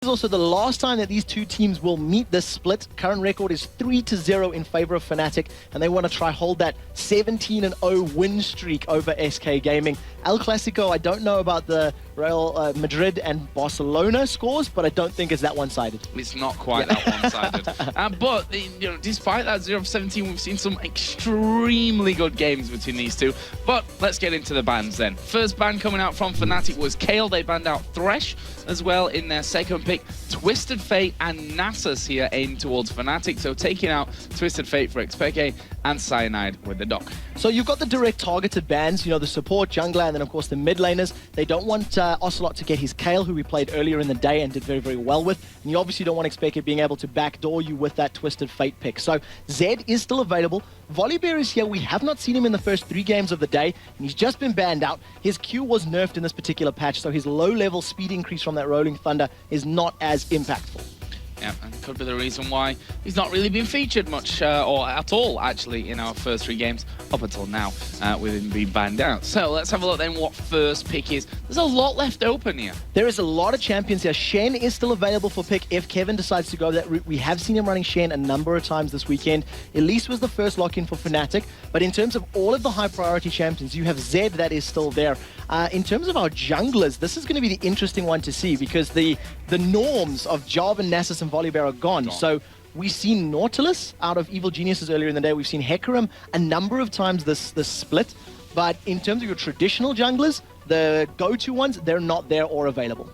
is also the last time that these two teams will meet this split. Current record is 3-0 in favor of Fnatic, and they want to try hold that 17-0 win streak over SK Gaming. El Clasico, I don't know about the Real Madrid and Barcelona scores, but I don't think it's that one-sided. It's not quite that one-sided. But you know, despite that 0-17, we've seen some extremely good games between these two. But let's get into the bans then. First ban coming out from Fnatic was Kale. They banned out Thresh as well in their second pick. Twisted Fate and Nasus here aimed towards Fnatic, so taking out Twisted Fate for Xpeke and Cyanide with the dock. So you've got the direct targeted bans, you know, the support, jungler, and then of course the mid laners. They don't want Ocelot to get his Kale, who we played earlier in the day and did very, very well with. And you obviously don't want Xpeke being able to backdoor you with that Twisted Fate pick. So Zed is still available. Volibear is here. We have not seen him in the first 3 games of the day, and he's just been banned out. His Q was nerfed in this particular patch, so his low-level speed increase from that Rolling Thunder is not as impactful. Yeah, and could be the reason why he's not really been featured much, or at all, actually, in our first 3 games up until now, with him being banned out. So let's have a look then what first pick is. There's a lot left open here. There is a lot of champions here. Shen is still available for pick if Kevin decides to go that route. We have seen him running Shen a number of times this weekend. Elise was the first lock-in for Fnatic, but in terms of all of the high-priority champions, you have Zed that is still there. In terms of our junglers, this is going to be the interesting one to see because the norms of Jarvan, Nasus, and Volibear are gone. So we've seen Nautilus out of Evil Geniuses earlier in the day. We've seen Hecarim a number of times this split. But in terms of your traditional junglers, the go-to ones, they're not there or available.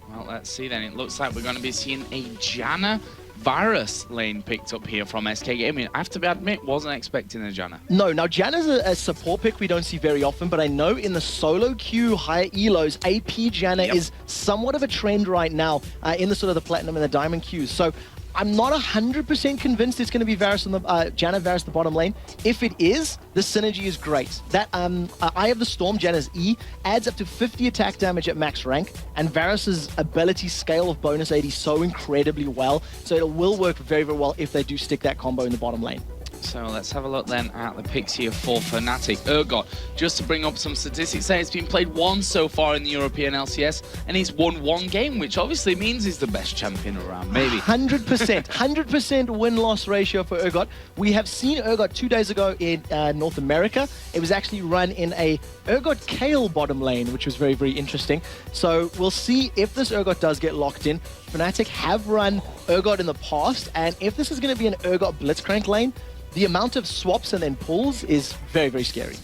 Well, let's see then. It looks like we're going to be seeing a Janna Varus lane picked up here from SK Gaming. I have to admit, wasn't expecting a Janna. No, now Janna's a support pick we don't see very often, but I know in the solo queue, higher elos, AP Janna is somewhat of a trend right now in the sort of the platinum and the diamond queues. So I'm not 100% convinced it's going to be Varus on the Janna Varus the bottom lane. If it is, the synergy is great. That Eye of the Storm, Janna's E, adds up to 50 attack damage at max rank, and Varus's ability scale of bonus 80 so incredibly well. So it will work very, very well if they do stick that combo in the bottom lane. So let's have a look then at the picks here for Fnatic. Urgot, just to bring up some statistics there, it's been played once so far in the European LCS, and he's won 1 game, which obviously means he's the best champion around, maybe. 100%, 100% win-loss ratio for Urgot. We have seen Urgot 2 days ago in North America. It was actually run in a Urgot Kale bottom lane, which was very, very interesting. So we'll see if this Urgot does get locked in. Fnatic have run Urgot in the past, and if this is going to be an Urgot Blitzcrank lane, the amount of swaps and then pulls is very, very scary.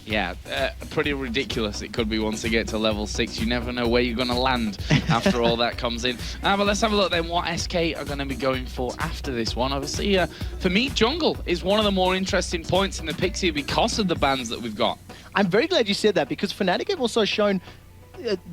Yeah, pretty ridiculous it could be once they get to level 6. You never know where you're going to land after all that comes in. But let's have a look then what SK are going to be going for after this one. Obviously, for me, jungle is one of the more interesting points in the picks here because of the bans that we've got. I'm very glad you said that because Fnatic have also shown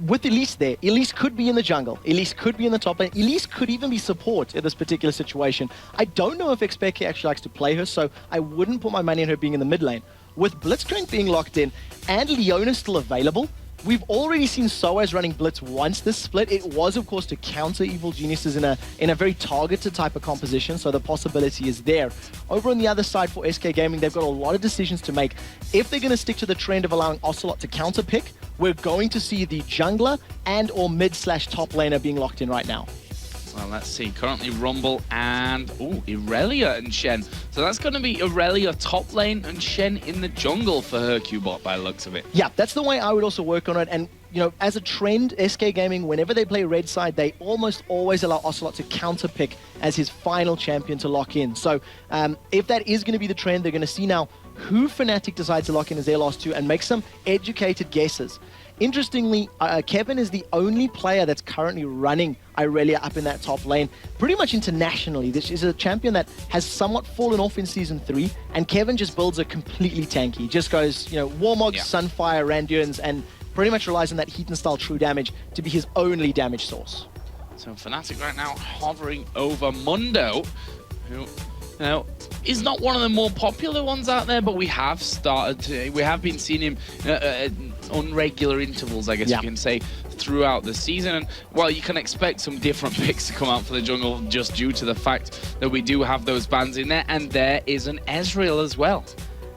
with Elise there, Elise could be in the jungle, Elise could be in the top lane, Elise could even be support in this particular situation. I don't know if Xpeke actually likes to play her, so I wouldn't put my money on her being in the mid lane. With Blitzcrank being locked in and Leona still available, we've already seen Soaz running Blitz once this split. It was, of course, to counter Evil Geniuses in a very targeted type of composition, so the possibility is there. Over on the other side for SK Gaming, they've got a lot of decisions to make. If they're going to stick to the trend of allowing Ocelot to counter pick, we're going to see the jungler and or mid/top laner being locked in right now. Well, let's see. Currently Rumble and Irelia and Shen. So that's going to be Irelia top lane and Shen in the jungle for her Q-bot by the looks of it. Yeah, that's the way I would also work on it. And you know, as a trend, SK Gaming, whenever they play red side, they almost always allow Ocelot to counter pick as his final champion to lock in. So if that is going to be the trend, they're going to see now who Fnatic decides to lock in as their last 2 and make some educated guesses. Interestingly, Kevin is the only player that's currently running Irelia up in that top lane, pretty much internationally. This is a champion that has somewhat fallen off in Season 3, and Kevin just builds a completely tanky. Just goes, you know, Warmogs, Sunfire, Randuins, and pretty much relies on that heat and style true damage to be his only damage source. So Fnatic right now hovering over Mundo, who, you know, is not one of the more popular ones out there, but we have been seeing him at unregular intervals, I guess you can say, throughout the season. And well, you can expect some different picks to come out for the jungle just due to the fact that we do have those bans in there, and there is an Ezreal as well.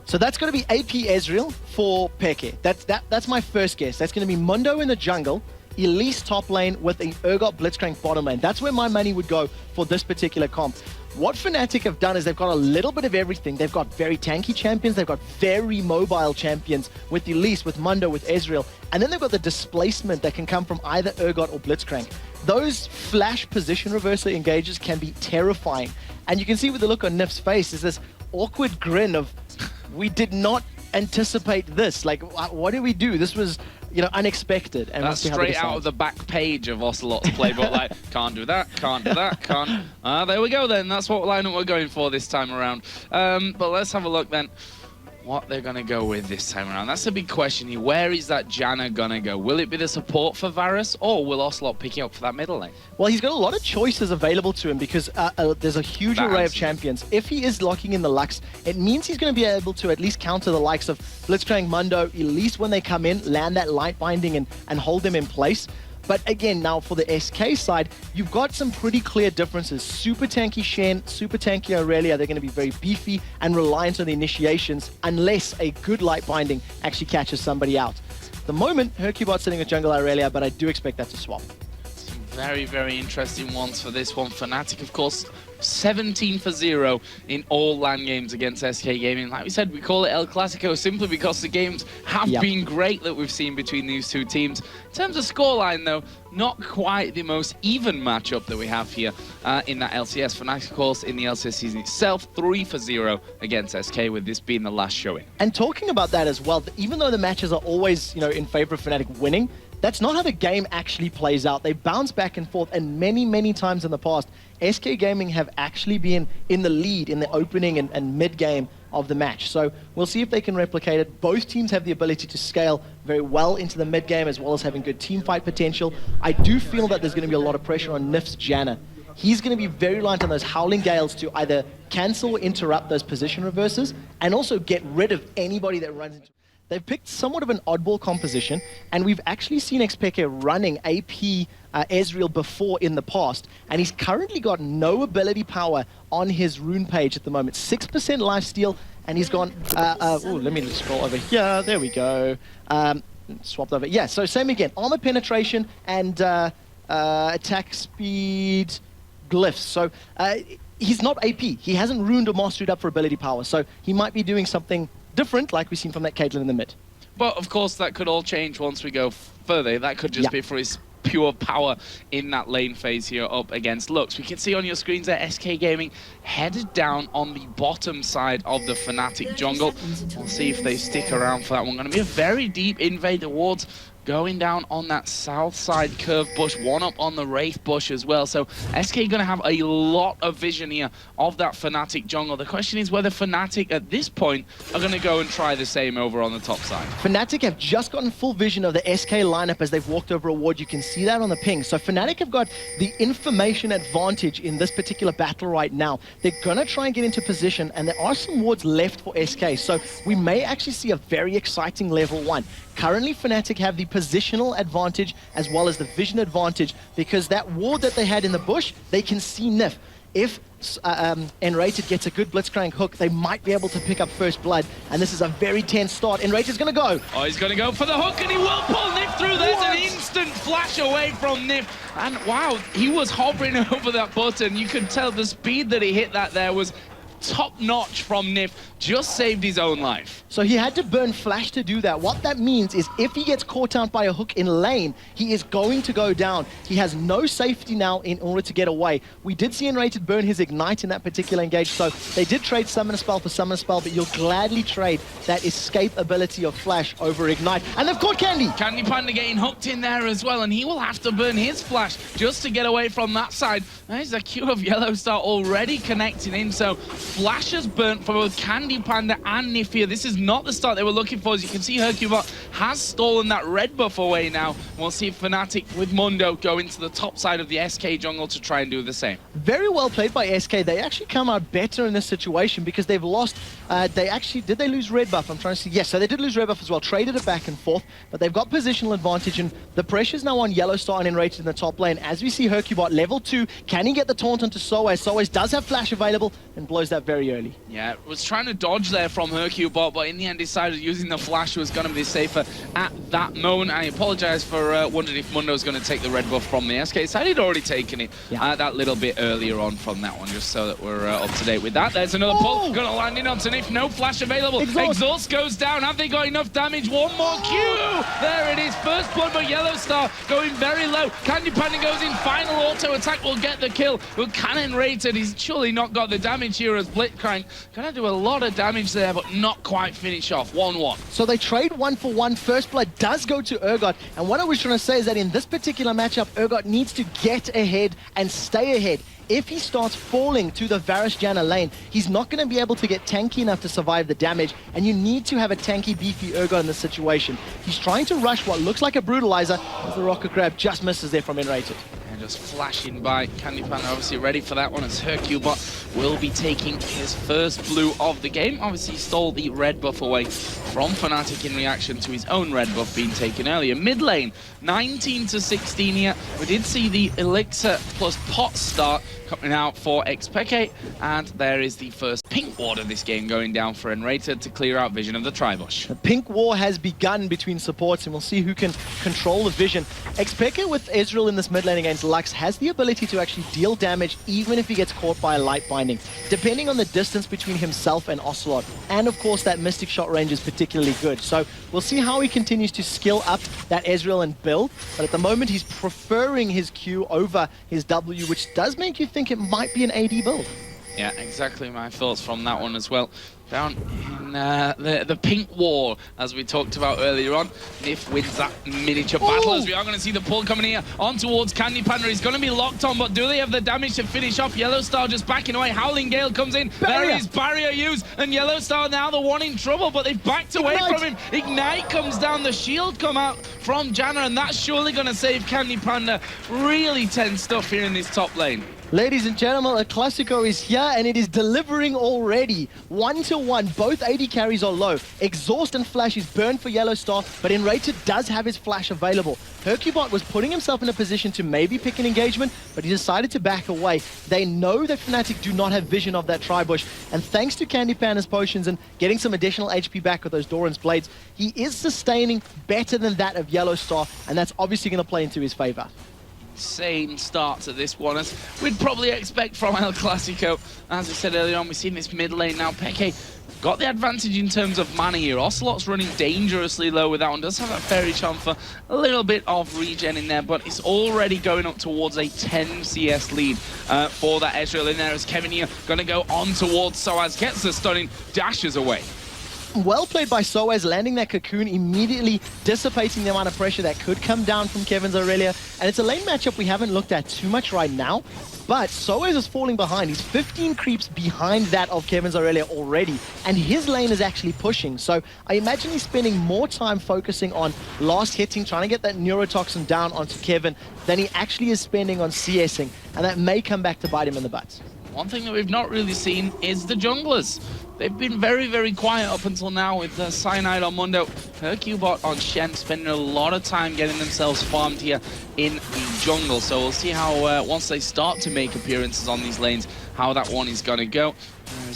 So that's going to be AP Ezreal for Peke. That's my first guess. That's going to be Mundo in the jungle. Elise top lane with a Urgot Blitzcrank bottom lane. That's where my money would go for this particular comp. What Fnatic have done is they've got a little bit of everything. They've got very tanky champions, they've got very mobile champions with Elise, with Mundo, with Ezreal, and then they've got the displacement that can come from either Urgot or Blitzcrank. Those flash position reversal engages can be terrifying. And you can see with the look on Nif's face is this awkward grin of, we did not anticipate this. Like, what did we do? This was, you know, unexpected. And that's straight out of the back page of Ocelot's playbook. Like, can't do that, can't do that, can't. There we go then. That's what lineup we're going for this time around. But let's have a look then. What they're going to go with this time around. That's a big question here. Where is that Janna going to go? Will it be the support for Varus, or will Ocelot pick it up for that middle lane? Well, he's got a lot of choices available to him because there's a huge array of champions. If he is locking in the Lux, it means he's going to be able to at least counter the likes of Blitzcrank, Mundo, Elise when they come in, land that light binding and hold them in place. But again, now for the SK side, you've got some pretty clear differences. Super tanky Shen, super tanky Aurelia, they're going to be very beefy and reliant on the initiations unless a good light binding actually catches somebody out. At the moment, Hercubot's sitting with jungle Aurelia, but I do expect that to swap. Some very, very interesting ones for this one. Fnatic, of course, 17-0 in all LAN games against SK Gaming. Like we said, we call it El Clasico simply because the games have been great that we've seen between these two teams. In terms of scoreline, though, not quite the most even matchup that we have here in that LCS. Fnatic, of course, in the LCS season itself, 3-0 against SK, with this being the last showing. And talking about that as well, even though the matches are always, you know, in favor of Fnatic winning, that's not how the game actually plays out. They bounce back and forth, and many, many times in the past, SK Gaming have actually been in the lead in the opening and mid-game of the match. So we'll see if they can replicate it. Both teams have the ability to scale very well into the mid-game, as well as having good team fight potential. I do feel that there's going to be a lot of pressure on Nif's Janna. He's going to be very reliant on those Howling Gales to either cancel or interrupt those position reverses, and also get rid of anybody that runs into... They've picked somewhat of an oddball composition, and we've actually seen XPK running AP Ezreal before in the past, and he's currently got no ability power on his rune page at the moment. 6% lifesteal, and he's gone... oh, let me just scroll over here. There we go. Swapped over. Yeah, so same again. Armor penetration and attack speed glyphs. So he's not AP. He hasn't ruined or mastered up for ability power, so he might be doing something different, like we've seen from that Caitlyn in the mid. But of course, that could all change once we go further. That could just be for his pure power in that lane phase here up against Lux. We can see on your screens there, SK Gaming headed down on the bottom side of the Fnatic jungle. We'll see if they stick around for that one. Going to be a very deep invade towards going down on that south side curve bush, one up on the Wraith bush as well. So SK going to have a lot of vision here of that Fnatic jungle. The question is whether Fnatic at this point are going to go and try the same over on the top side. Fnatic have just gotten full vision of the SK lineup as they've walked over a ward. You can see that on the ping. So Fnatic have got the information advantage in this particular battle right now. They're going to try and get into position, and there are some wards left for SK. So we may actually see a very exciting level 1. Currently, Fnatic have the positional advantage as well as the vision advantage, because that ward that they had in the bush, they can see Nif. If Enrated gets a good Blitzcrank hook, they might be able to pick up first blood, and this is a very tense start. Enrated's going to go. Oh, he's going to go for the hook, and he will pull Nif through. There's an instant flash away from Nif, and wow, he was hovering over that button. You could tell the speed that he hit that there was top-notch from Nif. Just saved his own life. So he had to burn flash to do that. What that means is if he gets caught out by a hook in lane, he is going to go down. He has no safety now in order to get away. We did see Enrated burn his ignite in that particular engage, so they did trade summon a spell for summon a spell, but you'll gladly trade that escape ability of flash over ignite. And they've caught Candy. Candy Panda getting hooked in there as well, and he will have to burn his flash just to get away from that side. There's a queue of Yellow Star already connecting in, so flash has burnt for both Candy Panda and Nif here. This is not the start they were looking for. As you can see, Hercubot has stolen that red buff away now. We'll see if Fnatic with Mundo go into the top side of the SK jungle to try and do the same. Very well played by SK. They actually come out better in this situation because they've lost. Did they lose red buff? I'm trying to see. Yes, so they did lose red buff as well. Traded it back and forth, but they've got positional advantage, and the pressure's now on Yellow Star and Enrated in the top lane. As we see Hercubot level 2, can he get the taunt onto Soaz? Soaz does have flash available and blows that up very early. Yeah, was trying to dodge there from Hercubot, but in the end decided using the flash was going to be safer at that moment. I apologize for wondering if Mundo was going to take the red buff from the SK side. He'd already taken it that little bit earlier on from that one, just so that we're up to date with that. There's another pull, going to land in on Tanif. No flash available. Exhaust goes down. Have they got enough damage? One more Q. There it is. First blood, but Yellow Star going very low. Candy Panda goes in. Final auto attack will get the kill. But Cannon Rated, he's surely not got the damage here as Blitzcrank. Gonna do a lot of damage there, but not quite finish off. 1-1. So they trade 1-for-1. First blood does go to Urgot. And what I was trying to say is that in this particular matchup, Urgot needs to get ahead and stay ahead. If he starts falling to the Varus Janna lane, he's not going to be able to get tanky enough to survive the damage, and you need to have a tanky, beefy Urgot in this situation. He's trying to rush what looks like a Brutalizer, as the Rocket Grab just misses there from Enrated. And just flashing by. Candy Panda obviously ready for that one, as Hercubot will be taking his first blue of the game. Obviously he stole the red buff away from Fnatic in reaction to his own red buff being taken earlier. Mid lane, 19-16 here. We did see the Elixir plus pot start coming out for Xpeke, and there is the first pink ward of this game going down for Enrated to clear out vision of the Tribush. The pink war has begun between supports, and we'll see who can control the vision. Xpeke with Ezreal in this mid lane against Lux has the ability to actually deal damage even if he gets caught by a light binding, depending on the distance between himself and Ocelot. And of course that Mystic Shot range is particularly good. So we'll see how he continues to skill up that Ezreal and build, but at the moment he's preferring his Q over his W, which does make you think it might be an AD build. Yeah, exactly my thoughts from that one as well. Down in the pink wall, as we talked about earlier on. Nif wins that miniature battle, as we are going to see the pull coming here on towards Candy Panda. He's going to be locked on, but do they have the damage to finish off? Yellow Star just backing away. Howling Gale comes in. There is barrier used, and Yellow Star now the one in trouble, but they've backed away from him. Ignite comes down, the shield come out from Janna, and that's surely going to save Candy Panda. Really tense stuff here in this top lane. Ladies and gentlemen, a Classico is here and it is delivering already. 1-to-1, both AD carries are low. Exhaust and Flash is burned for Yellow Star, but Enrated does have his Flash available. Hercubot was putting himself in a position to maybe pick an engagement, but he decided to back away. They know that Fnatic do not have vision of that Tribush, and thanks to Candy Panda's potions and getting some additional HP back with those Doran's Blades, he is sustaining better than that of Yellow Star, and that's obviously going to play into his favor. Insane start to this one, as we'd probably expect from El Clasico. As I said earlier on, we've seen this mid lane now. Peke got the advantage in terms of mana here. Ocelot's running dangerously low with that one. Does have that Fairy Charm for a little bit of regen in there, but it's already going up towards a 10 CS lead for that Ezreal in there, as Kevin here going to go on towards Soaz, gets the stunning, dashes away. Well played by Soaz, landing that cocoon, immediately dissipating the amount of pressure that could come down from Kevin's Aurelia. And it's a lane matchup we haven't looked at too much right now, but Soaz is falling behind. He's 15 creeps behind that of Kevin's Aurelia already, and his lane is actually pushing. So I imagine he's spending more time focusing on last hitting, trying to get that neurotoxin down onto Kevin, than he actually is spending on CSing, and that may come back to bite him in the butt. One thing that we've not really seen is the junglers. They've been very, very quiet up until now with Cyanide on Mundo. Hercubot on Shen spending a lot of time getting themselves farmed here in the jungle. So we'll see how, once they start to make appearances on these lanes, how that one is going to go.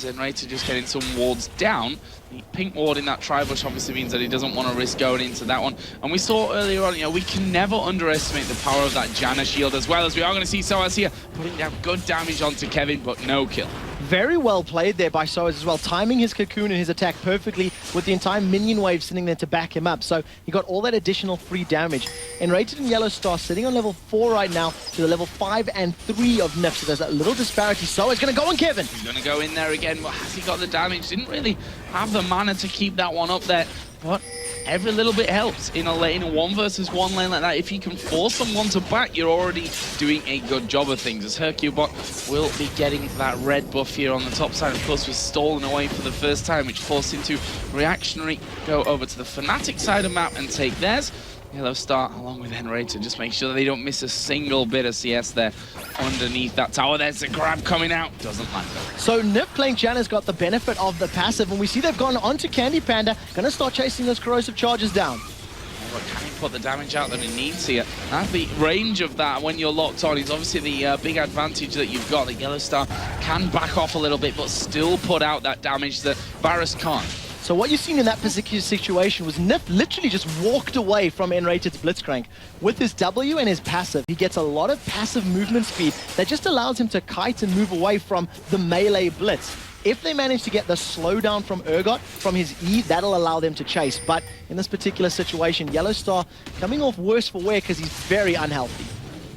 Enrated just getting some wards down. The pink ward in that Tribush obviously means that he doesn't want to risk going into that one. And we saw earlier on, you know, we can never underestimate the power of that Janna shield, as well as we are going to see Soaz here putting down good damage onto Kevin, but no kill. Very well played there by Soaz as well, timing his cocoon and his attack perfectly with the entire minion wave sitting there to back him up. So he got all that additional free damage. Enrated and Yellow Star sitting on level 4 right now to the level 5 and 3 of Nif. So there's that little disparity. Soaz going to go on Kevin. He's going to go in there again, but has he got the damage? Didn't really have the mana to keep that one up there, but every little bit helps in a lane, a 1 versus 1 lane like that. If you can force someone to back, you're already doing a good job of things, as Hercubot will be getting that red buff here on the top side. Of course, was stolen away for the first time, which forced him to reactionary go over to the Fnatic side of the map and take theirs. Yellow Star, along with Enrated, just make sure that they don't miss a single bit of CS there underneath that tower. There's the grab coming out. Doesn't land though. So Nif playing Janna's got the benefit of the passive, and we see they've gone onto Candy Panda, going to start chasing those corrosive charges down. But Candy put the damage out that he needs here. And the range of that when you're locked on is obviously the big advantage that you've got. The Yellow Star can back off a little bit, but still put out that damage that Varus can't. So what you've seen in that particular situation was Nif literally just walked away from Enrated's Blitzcrank. With his W and his passive, he gets a lot of passive movement speed that just allows him to kite and move away from the melee Blitz. If they manage to get the slowdown from Urgot, from his E, that'll allow them to chase. But in this particular situation, Yellow Star coming off worse for wear because he's very unhealthy.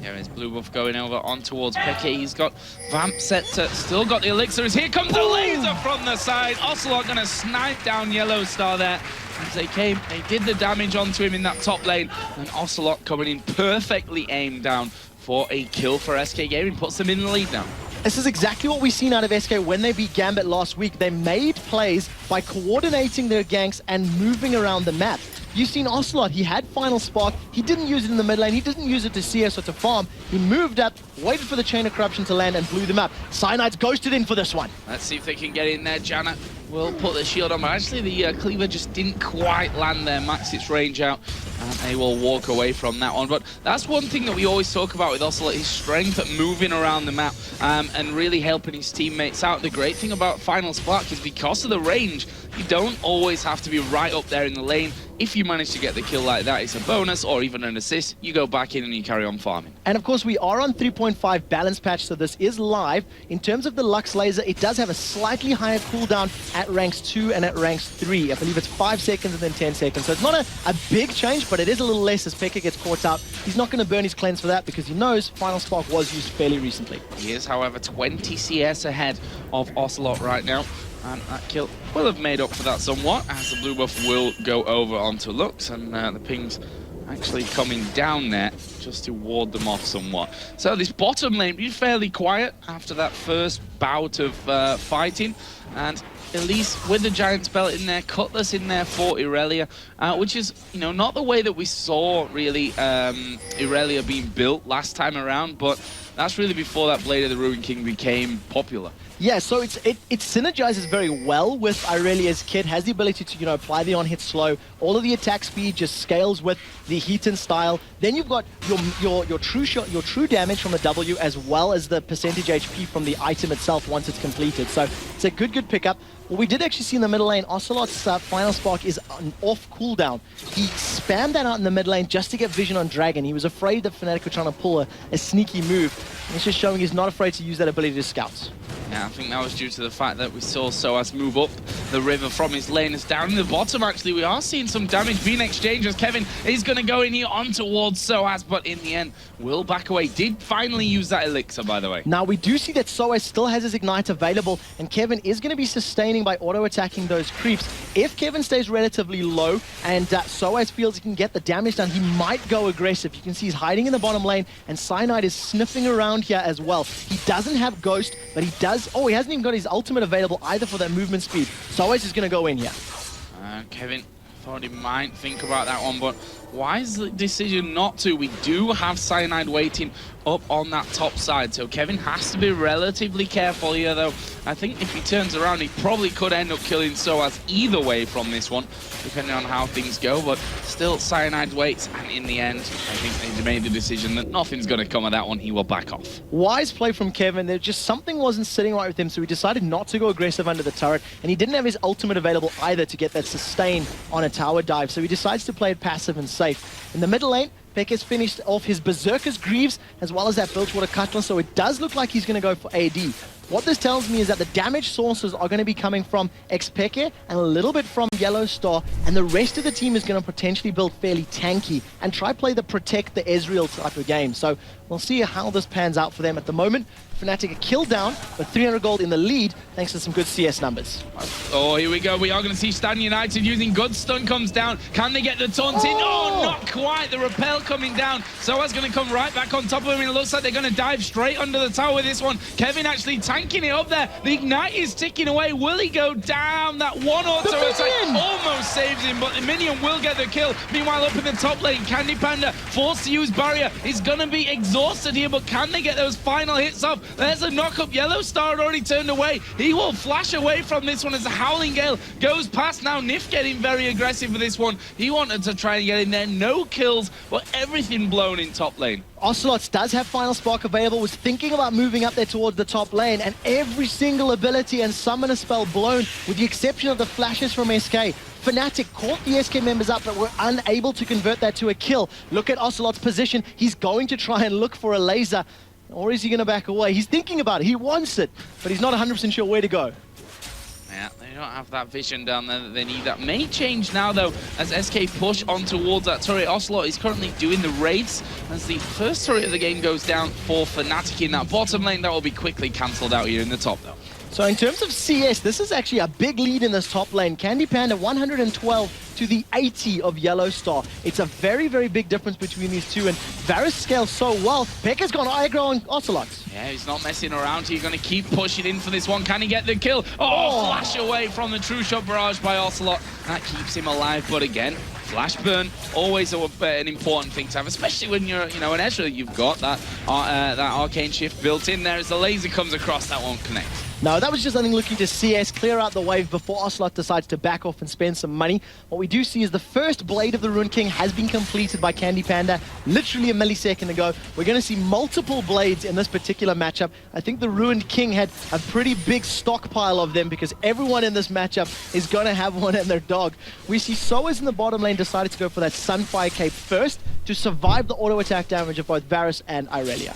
There is Blue Buff going over on towards Peke. He's got Vamp set to, still got the elixirs. Here comes the laser from the side. Ocelot gonna snipe down Yellow Star there. As they came, they did the damage onto him in that top lane. And Ocelot coming in perfectly aimed down for a kill for SK Gaming. Puts them in the lead now. This is exactly what we've seen out of SK when they beat Gambit last week. They made plays by coordinating their ganks and moving around the map. You've seen Ocelot, he had Final Spark, he didn't use it in the mid lane, he didn't use it to CS or to farm. He moved up, waited for the Chain of Corruption to land and blew them up. Cyanide's ghosted in for this one. Let's see if they can get in there. Janet will put the shield on, but actually the cleaver just didn't quite land there, max its range out, and they will walk away from that one. But that's one thing that we always talk about with Ocelot, his strength at moving around the map and really helping his teammates out. The great thing about Final Spark is because of the range, you don't always have to be right up there in the lane. If you manage to get the kill like that, it's a bonus or even an assist. You go back in and you carry on farming. And of course, we are on 3.5 balance patch, so this is live. In terms of the Lux Laser, it does have a slightly higher cooldown at ranks 2 and at ranks 3. I believe it's 5 seconds and then 10 seconds. So it's not a big change, but it is a little less as Pekka gets caught out. He's not going to burn his cleanse for that because he knows Final Spark was used fairly recently. He is, however, 20 CS ahead of Ocelot right now. And that kill will have made up for that somewhat, as the blue buff will go over onto Lux, and the ping's actually coming down there just to ward them off somewhat. So this bottom lane is fairly quiet after that first bout of fighting, and Elise with the Giant Spell in there, Cutlass in there for Irelia, which is, you know, not the way that we saw really Irelia being built last time around, but that's really before that Blade of the Ruined King became popular. Yeah, so it synergizes very well with Irelia's kit, has the ability to, you know, apply the on-hit slow. All of the attack speed just scales with the heat and style. Then you've got your true shot, your true damage from the W, as well as the percentage HP from the item itself once it's completed. So it's a good pickup. What we did actually see in the middle lane, Ocelot's Final Spark is an off cooldown. He spammed that out in the mid lane just to get vision on Dragon. He was afraid that Fnatic were trying to pull a sneaky move. And it's just showing he's not afraid to use that ability to scout. Yeah, I think that was due to the fact that we saw Soaz move up the river from his lane. It's down in the bottom, actually. We are seeing some damage being exchanged as Kevin is going to go in here on towards Soaz, but in the end, will back away. Did finally use that elixir, by the way. Now, we do see that Soaz still has his Ignite available, and Kevin is going to be sustaining by auto-attacking those creeps. If Kevin stays relatively low and Soaz feels he can get the damage done, he might go aggressive. You can see he's hiding in the bottom lane, and Cyanide is sniffing around here as well. He doesn't have Ghost, but he does. Oh, he hasn't even got his ultimate available either for that movement speed. Soaz is going to go in here. Kevin thought he might think about that one, but wise decision not to. We do have Cyanide waiting up on that top side, so Kevin has to be relatively careful here, though. I think if he turns around, he probably could end up killing Soaz either way from this one, depending on how things go, but still Cyanide waits, and in the end, I think they made the decision that nothing's going to come of that one. He will back off. Wise play from Kevin. There just something wasn't sitting right with him, so he decided not to go aggressive under the turret, and he didn't have his ultimate available either to get that sustain on a tower dive, so he decides to play it passive and safe. In the middle lane, Pekka's finished off his Berserker's Greaves as well as that Bilgewater Cutlass, so it does look like he's going to go for AD. What this tells me is that the damage sources are going to be coming from Xpeke and a little bit from Yellow Star, and the rest of the team is going to potentially build fairly tanky and try play the protect the Ezreal type of game. So we'll see how this pans out for them. At the moment, Fnatic a kill down, but 300 gold in the lead thanks to some good CS numbers. Oh, here we go. We are going to see Stan United using good stun comes down. Can they get the taunt in? Oh, not quite. The repel coming down. Soaz going to come right back on top of him, and it looks like they're going to dive straight under the tower with this one. Kevin actually tanking it up there. The Ignite is ticking away. Will he go down? That one auto attack almost saves him, but the minion will get the kill. Meanwhile, up in the top lane, Candy Panda forced to use barrier. He's going to be exhausted here, but can they get those final hits off? There's a knock-up. Yellow Star had already turned away. He will flash away from this one as the Howling Gale goes past. Now Nif getting very aggressive for this one. He wanted to try and get in there. No kills, but everything blown in top lane. Ocelots does have Final Spark available, was thinking about moving up there towards the top lane, and every single ability and summoner spell blown, with the exception of the flashes from SK. Fnatic caught the SK members up, but were unable to convert that to a kill. Look at Ocelot's position. He's going to try and look for a laser, or is he going to back away? He's thinking about it. He wants it, but he's not 100% sure where to go. Yeah, they don't have that vision down there that they need. That may change now, though, as SK push on towards that turret. Ocelot is currently doing the raids as the first turret of the game goes down for Fnatic in that bottom lane. That will be quickly cancelled out here in the top, though. So in terms of CS, this is actually a big lead in this top lane. Candy Panda 112 to the 80 of Yellow Star. It's a very, very big difference between these two, and Varus scales so well. Pekka's gone aggro on Ocelots. Yeah, he's not messing around. He's going to keep pushing in for this one. Can he get the kill? Oh, flash away from the True Shot barrage by Ocelot. That keeps him alive, but again, flash burn, always an important thing to have, especially when you're, an Ezreal. You've got that arcane shift built in there. As the laser comes across, that won't connect. No, that was just, I think, looking to CS, clear out the wave before Ocelot decides to back off and spend some money. What we do see is the first Blade of the Ruined King has been completed by Candy Panda literally a millisecond ago. We're going to see multiple Blades in this particular matchup. I think the Ruined King had a pretty big stockpile of them because everyone in this matchup is going to have one in their dog. We see Soas in the bottom lane decided to go for that Sunfire Cape first to survive the auto attack damage of both Varus and Irelia.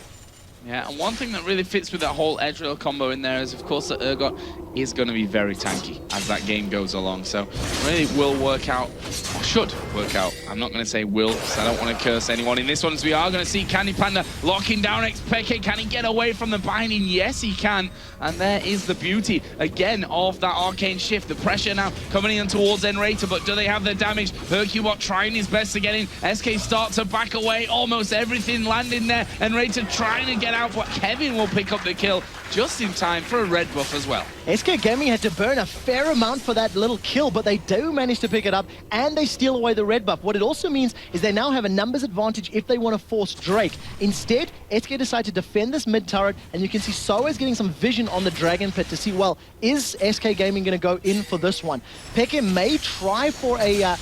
Yeah, and one thing that really fits with that whole Ezreal combo in there is, of course, that Urgot is going to be very tanky as that game goes along. So really will work out, or should work out. I'm not going to say will, because I don't want to curse anyone in this one, as we are going to see Candy Panda locking down XPK. Can he get away from the binding? Yes, he can. And there is the beauty, again, of that arcane shift. The pressure now coming in towards Enrater, but do they have the damage? Hercubot trying his best to get in. SK start to back away. Almost everything landing there. Enrater trying to get out, but Kevin will pick up the kill just in time for a red buff as well. SK Gaming had to burn a fair amount for that little kill, but they do manage to pick it up, and they steal away the red buff. What it also means is they now have a numbers advantage if they want to force Drake. Instead, SK decide to defend this mid turret, and you can see Soa's getting some vision on the Dragon Pit to see, well, is SK Gaming going to go in for this one? Pekka may try for a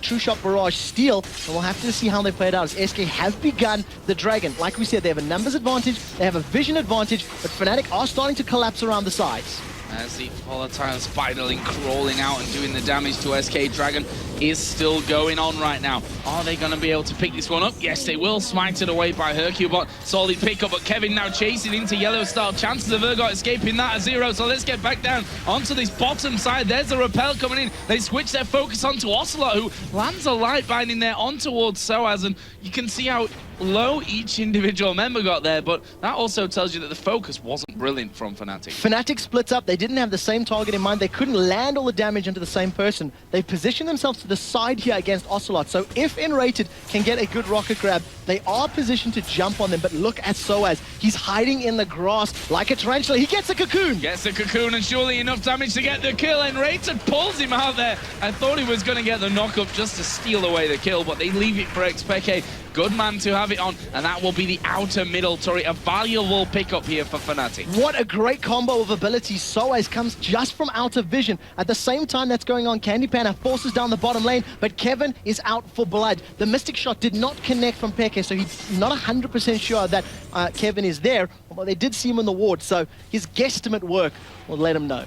True Shot Barrage steal, and we'll have to see how they play it out as SK have begun the Dragon. Like we said, they have a numbers advantage, they have a vision advantage, but Fnatic are starting to collapse around the sides. As the volatile Spiderling crawling out and doing the damage to SK, Dragon is still going on right now. Are they going to be able to pick this one up? Yes, they will. Smited away by Hercubot. Solid pickup, but Kevin now chasing into Yellow Star. Chances of Urgot escaping that are zero, so let's get back down onto this bottom side. There's a repel coming in. They switch their focus onto Ocelot, who lands a light binding there on towards Soaz, and you can see how low each individual member got there, but that also tells you that the focus wasn't brilliant from Fnatic. Fnatic splits up. They didn't have the same target in mind. They couldn't land all the damage into the same person. They positioned themselves to the side here against Ocelot, so if Enrated can get a good rocket grab, they are positioned to jump on them. But look at Soaz. He's hiding in the grass like a tarantula. He gets a cocoon. Gets a cocoon, and surely enough damage to get the kill. Enrated pulls him out there. I thought he was going to get the knock-up just to steal away the kill, but they leave it for XPK. Good man to have it on, and that will be the outer middle turret. A valuable pickup here for Fnatic. What a great combo of abilities. Soaz comes just from out of vision. At the same time that's going on, Candy Panda forces down the bottom lane, but Kevin is out for blood. The Mystic Shot did not connect from Pekka, so he's not 100% sure that Kevin is there, although they did see him in the ward, so his guesstimate work will let him know.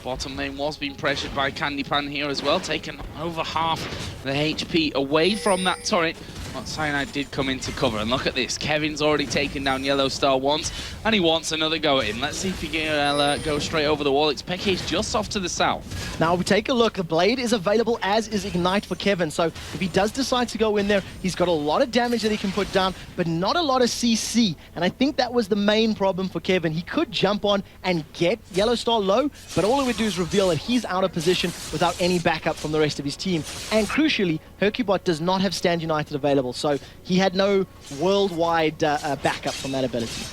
Bottom lane was being pressured by Candy Pan here as well, taking over half the HP away from that turret. But Cyanide did come into cover, and look at this. Kevin's already taken down Yellow Star once, and he wants another go at him. Let's see if he can go straight over the wall. It's Peke's just off to the south. Now we take a look. The Blade is available, as is Ignite for Kevin. So if he does decide to go in there, he's got a lot of damage that he can put down, but not a lot of CC. And I think that was the main problem for Kevin. He could jump on and get Yellow Star low, but all it would do is reveal that he's out of position without any backup from the rest of his team. And crucially, Hercubot does not have Stand United available, so he had no worldwide backup from that ability.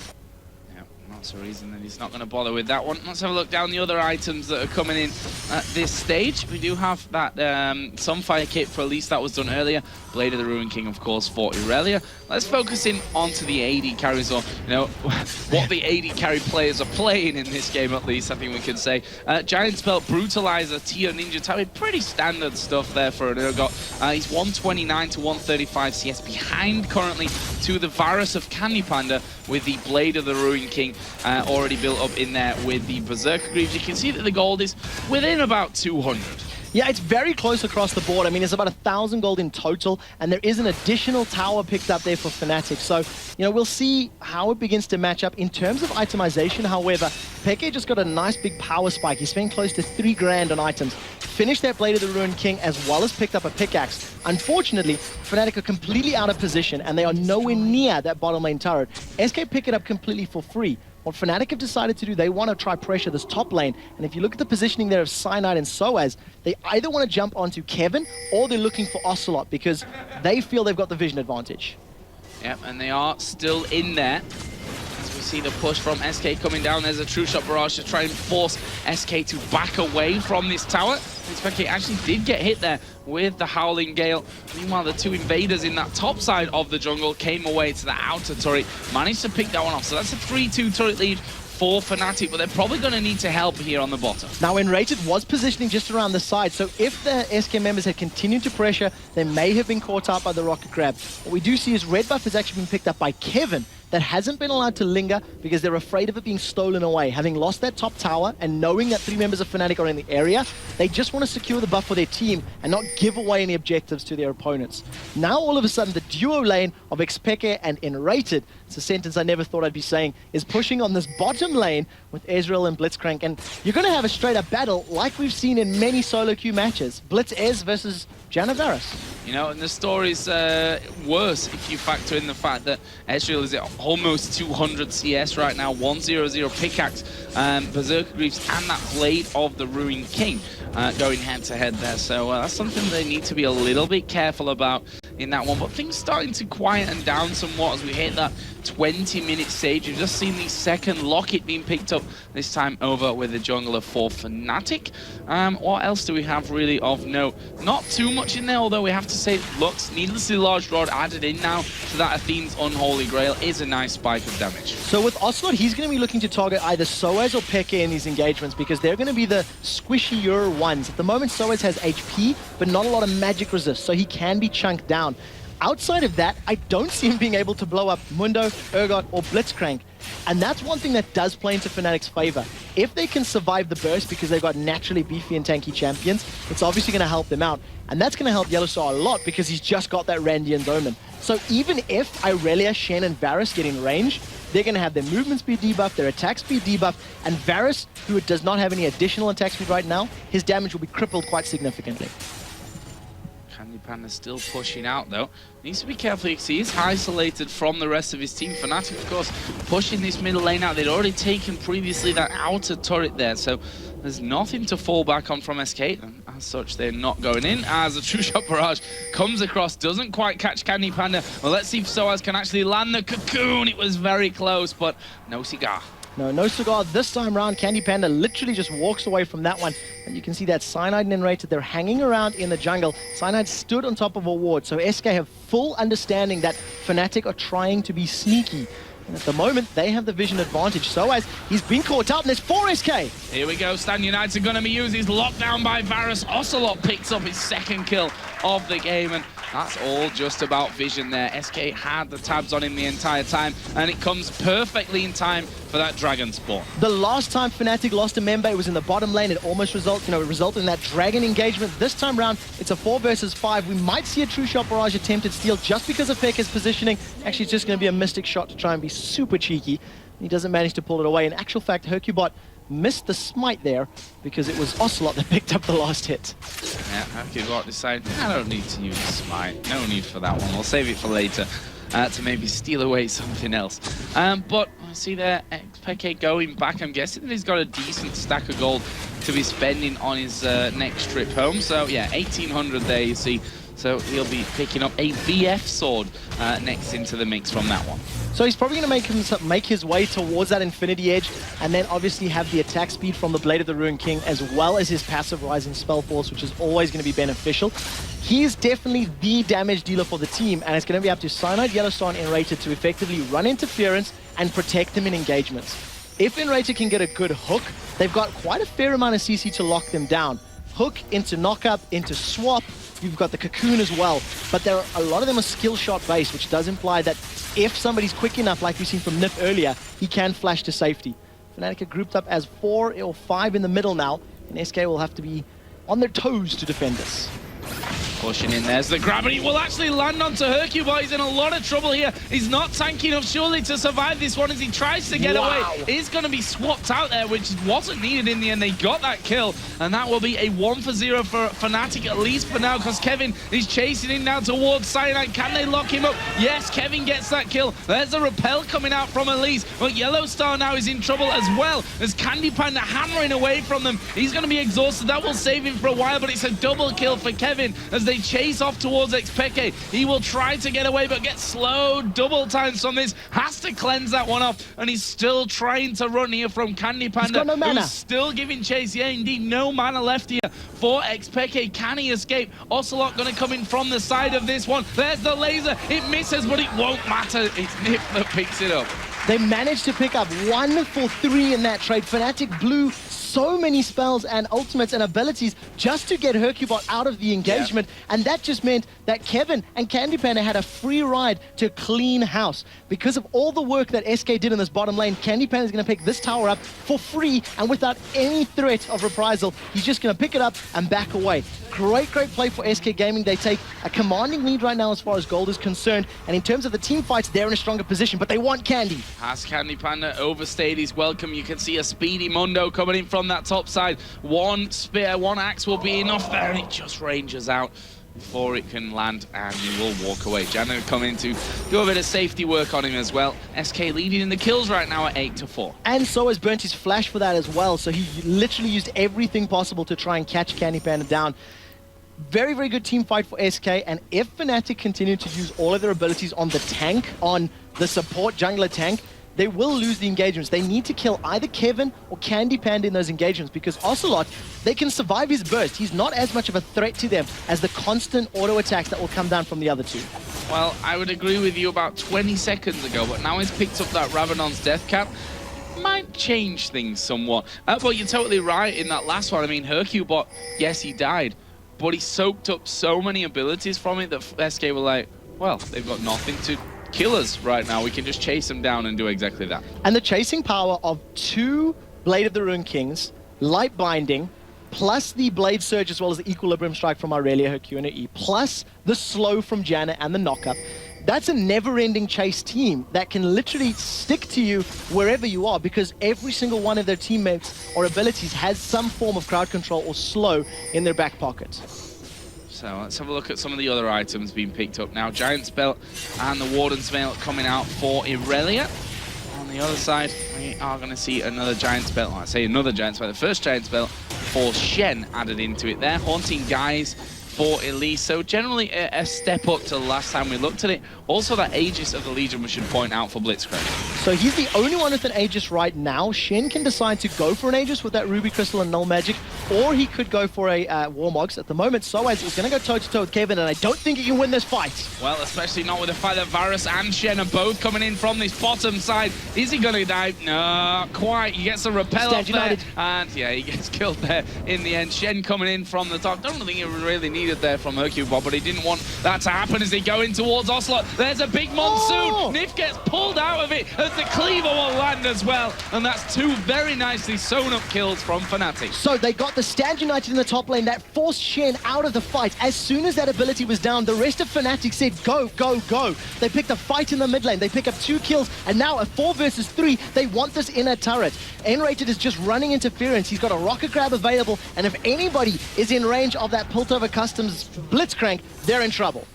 Yeah, That's a reason that he's not going to bother with that one. Let's have a look down the other items that are coming in at this stage. We do have that Sunfire kit for Elise that was done earlier. Blade of the Ruin King, of course, for Irelia. Let's focus in onto the AD carries, or what the AD carry players are playing in this game, at least, I think we can say. Giant Spell, Brutalizer, Tio Ninja Tabi, pretty standard stuff there for an Urgot. He's 129 to 135 CS behind currently to the Varus of Candy Panda, with the Blade of the Ruin King already built up in there with the Berserker Greaves. You can see that the gold is within about 200. Yeah, it's very close across the board. I mean, it's about 1,000 gold in total, and there is an additional tower picked up there for Fnatic. So, we'll see how it begins to match up. In terms of itemization, however, Peke just got a nice big power spike. He spent close to 3 grand on items. Finished that Blade of the Ruin King, as well as picked up a pickaxe. Unfortunately, Fnatic are completely out of position, and they are nowhere near that bottom lane turret. SK pick it up completely for free. What Fnatic have decided to do, they want to try pressure this top lane. And if you look at the positioning there of Cyanide and Soaz, they either want to jump onto Kevin, or they're looking for Ocelot, because they feel they've got the vision advantage. Yep, and they are still in there. As we see the push from SK coming down, there's a true shot barrage to try and force SK to back away from this tower. SK actually did get hit there with the Howling Gale. Meanwhile, the 2 invaders in that top side of the jungle came away to the outer turret, managed to pick that one off. So that's a 3-2 turret lead for Fnatic, but they're probably going to need to help here on the bottom. Now, Enrated was positioning just around the side, so if the SK members had continued to pressure, they may have been caught out by the rocket grab. What we do see is red buff has actually been picked up by Kevin. That hasn't been allowed to linger because they're afraid of it being stolen away. Having lost that top tower and knowing that 3 members of Fnatic are in the area, they just want to secure the buff for their team and not give away any objectives to their opponents. Now, all of a sudden, the duo lane of Xpeke and Enrated, it's a sentence I never thought I'd be saying, is pushing on this bottom lane with Ezreal and Blitzcrank. And you're going to have a straight-up battle like we've seen in many solo queue matches. Blitz Ez versus Janna Varus. And the story's worse if you factor in the fact that Ezreal is at almost 200 CS right now, 100 pickaxe, Berserker Greaves, and that Blade of the Ruin King going head-to-head there. So that's something they need to be a little bit careful about in that one. But things starting to quieten down somewhat as we hit that 20-minute stage. You've just seen the second locket being picked up, this time over with the jungler for Fnatic. What else do we have really of note? Not too much in there, although we have to say, looks needlessly large rod added in now to that Athene's Unholy Grail is a nice spike of damage. So with Ocelot, he's going to be looking to target either Soaz or Peke in these engagements because they're going to be the squishier ones. At the moment, Soaz has HP, but not a lot of magic resist, so he can be chunked down. Outside of that, I don't see him being able to blow up Mundo, Urgot, or Blitzcrank. And that's one thing that does play into Fnatic's favor. If they can survive the burst because they've got naturally beefy and tanky champions, it's obviously going to help them out. And that's going to help Yellowstar a lot because he's just got that Randian's Omen. So even if Irelia, Shen, and Varus get in range, they're going to have their movement speed debuffed, their attack speed debuffed, and Varus, who does not have any additional attack speed right now, his damage will be crippled quite significantly. Candy Panda still pushing out though. Needs to be careful because he is isolated from the rest of his team. Fnatic, of course, pushing this middle lane out. They'd already taken previously that outer turret there, so there's nothing to fall back on from SK. And as such, they're not going in. As a true shot barrage comes across, doesn't quite catch Candy Panda. Well, let's see if Soaz can actually land the cocoon. It was very close, but no cigar. No cigar this time around. Candy Panda literally just walks away from that one. And you can see that Cyanide and Enrated, they're hanging around in the jungle. Cyanide stood on top of a ward, so SK have full understanding that Fnatic are trying to be sneaky. And at the moment, they have the vision advantage. So as he's been caught up, and there's 4 SK. Here we go, Stan United are going to be used. He's locked down by Varus. Ocelot picks up his second kill of the game, and that's all just about vision there. SK had the tabs on him the entire time, and it comes perfectly in time for that dragon spawn. The last time Fnatic lost a member, it was in the bottom lane. It almost resulted in that dragon engagement. This time around, it's a 4 versus 5. We might see a true shot barrage attempted steal just because of Peke's positioning. Actually, it's just going to be a mystic shot to try and be super cheeky. He doesn't manage to pull it away. In actual fact, Hercubot missed the smite there because it was Ocelot that picked up the last hit. Yeah, Hercubot decided, I don't need to use smite. No need for that one. We'll save it for later to maybe steal away something else. But I see there, Peke going back. I'm guessing that he's got a decent stack of gold to be spending on his next trip home. So yeah, 1800 there, you see. So he'll be picking up a VF sword next into the mix from that one. So he's probably going to make his way towards that Infinity Edge, and then obviously have the attack speed from the Blade of the Ruined King, as well as his passive Rising Spell Force, which is always going to be beneficial. He is definitely the damage dealer for the team, and it's going to be up to Cyanide, Yellowstar, and Enrated to effectively run interference and protect them in engagements. If Enrated can get a good hook, they've got quite a fair amount of CC to lock them down. Hook into knock-up, into swap, you've got the cocoon as well, but there are a lot of them are skill shot based, which does imply that if somebody's quick enough, like we've seen from Nif earlier, he can flash to safety. Fnatic are grouped up as 4 or 5 in the middle now, and SK will have to be on their toes to defend this. Pushing in, there's the grab, and he will actually land onto Hercule, but he's in a lot of trouble here. He's not tanky enough, surely, to survive this one as he tries to get away. He's going to be swapped out there, which wasn't needed in the end. They got that kill, and that will be a 1-for-0 for Fnatic, at least for now, because Kevin is chasing him now towards Cyanide. Can they lock him up? Yes, Kevin gets that kill. There's a repel coming out from Elise, but Yellowstar now is in trouble as well, as Candy Panda hammering away from them. He's going to be exhausted. That will save him for a while, but it's a double kill for Kevin as they chase off towards XPeke. He will try to get away, but gets slowed double times from this. Has to cleanse that one off, and he's still trying to run here from Candy Panda, who's still giving chase. Yeah, indeed, no mana left here for XPeke. Can he escape? Ocelot going to come in from the side of this one. There's the laser. It misses, but it won't matter. It's Nip that picks it up. They managed to pick up 1 for 3 in that trade. Fnatic blew so many spells and ultimates and abilities just to get Hercubot out of the engagement, and that just meant that Kevin and Candy Panda had a free ride to clean house. Because of all the work that SK did in this bottom lane, Candy Panda is going to pick this tower up for free, and without any threat of reprisal, he's just going to pick it up and back away. Great play for SK Gaming. They take a commanding lead right now as far as gold is concerned, and in terms of the team fights, they're in a stronger position, but they want Candy. Has Candy Panda overstayed his welcome? You can see a speedy Mundo coming in from that top side. One spear, one axe will be enough there, and it just ranges out before it can land, and he will walk away. Janna come in to do a bit of safety work on him as well. SK leading in the kills right now at 8-4. And so has burnt his flash for that as well, so he literally used everything possible to try and catch Candy Panda down. Very good team fight for SK, and if Fnatic continue to use all of their abilities on the tank, on the support jungler tank, they will lose the engagements. They need to kill either Kevin or Candy Panda in those engagements, because Ocelot, they can survive his burst. He's not as much of a threat to them as the constant auto attacks that will come down from the other two. Well, I would agree with you about 20 seconds ago, but now he's picked up that Rabadon's death cap. Might change things somewhat. But you're totally right in that last one. I mean, Hercubot, yes, he died, but he soaked up so many abilities from it that SK were like, well, they've got nothing to kill us right now. We can just chase them down and do exactly that. And the chasing power of 2 Blade of the Ruined Kings, Light Binding, plus the Blade Surge as well as the Equilibrium Strike from Aurelia, her Q and her E, plus the slow from Janna and the knockup. That's a never-ending chase team that can literally stick to you wherever you are, because every single one of their teammates or abilities has some form of crowd control or slow in their back pocket. So let's have a look at some of the other items being picked up now. Giant's Belt and the Warden's Mail coming out for Irelia. On the other side, we are going to see another Giant's Belt. Well, I say another Giant's Belt. The first Giant's Belt for Shen added into it there. Haunting Guise for Elise. So generally a step up to the last time we looked at it. Also that Aegis of the Legion we should point out for Blitzcrank. So he's the only one with an Aegis right now. Shen can decide to go for an Aegis with that Ruby Crystal and Null Magic, or he could go for a Warmogs. At the moment, Soaz is going to go toe-to-toe with Kevin, and I don't think he can win this fight. Well, especially not with the fact that Varus and Shen are both coming in from this bottom side. Is he going to die? No, quite. He gets a repel off there, and yeah, he gets killed there in the end. Shen coming in from the top. Don't think it really needed there from Hercubot, but he didn't want that to happen as they go in towards Ocelot. There's a big monsoon. Nif gets pulled out of it as the cleaver will land as well, and that's 2 very nicely sewn up kills from Fnatic. So they got the Stand United in the top lane that forced Shen out of the fight. As soon as that ability was down, the rest of Fnatic said go, go, go. They picked a fight in the mid lane. They pick up 2 kills, and now a 4 versus 3. They want this inner turret. N-Rated is just running interference. He's got a rocket grab available, and if anybody is in range of that Piltover Customs Blitzcrank, they're in trouble.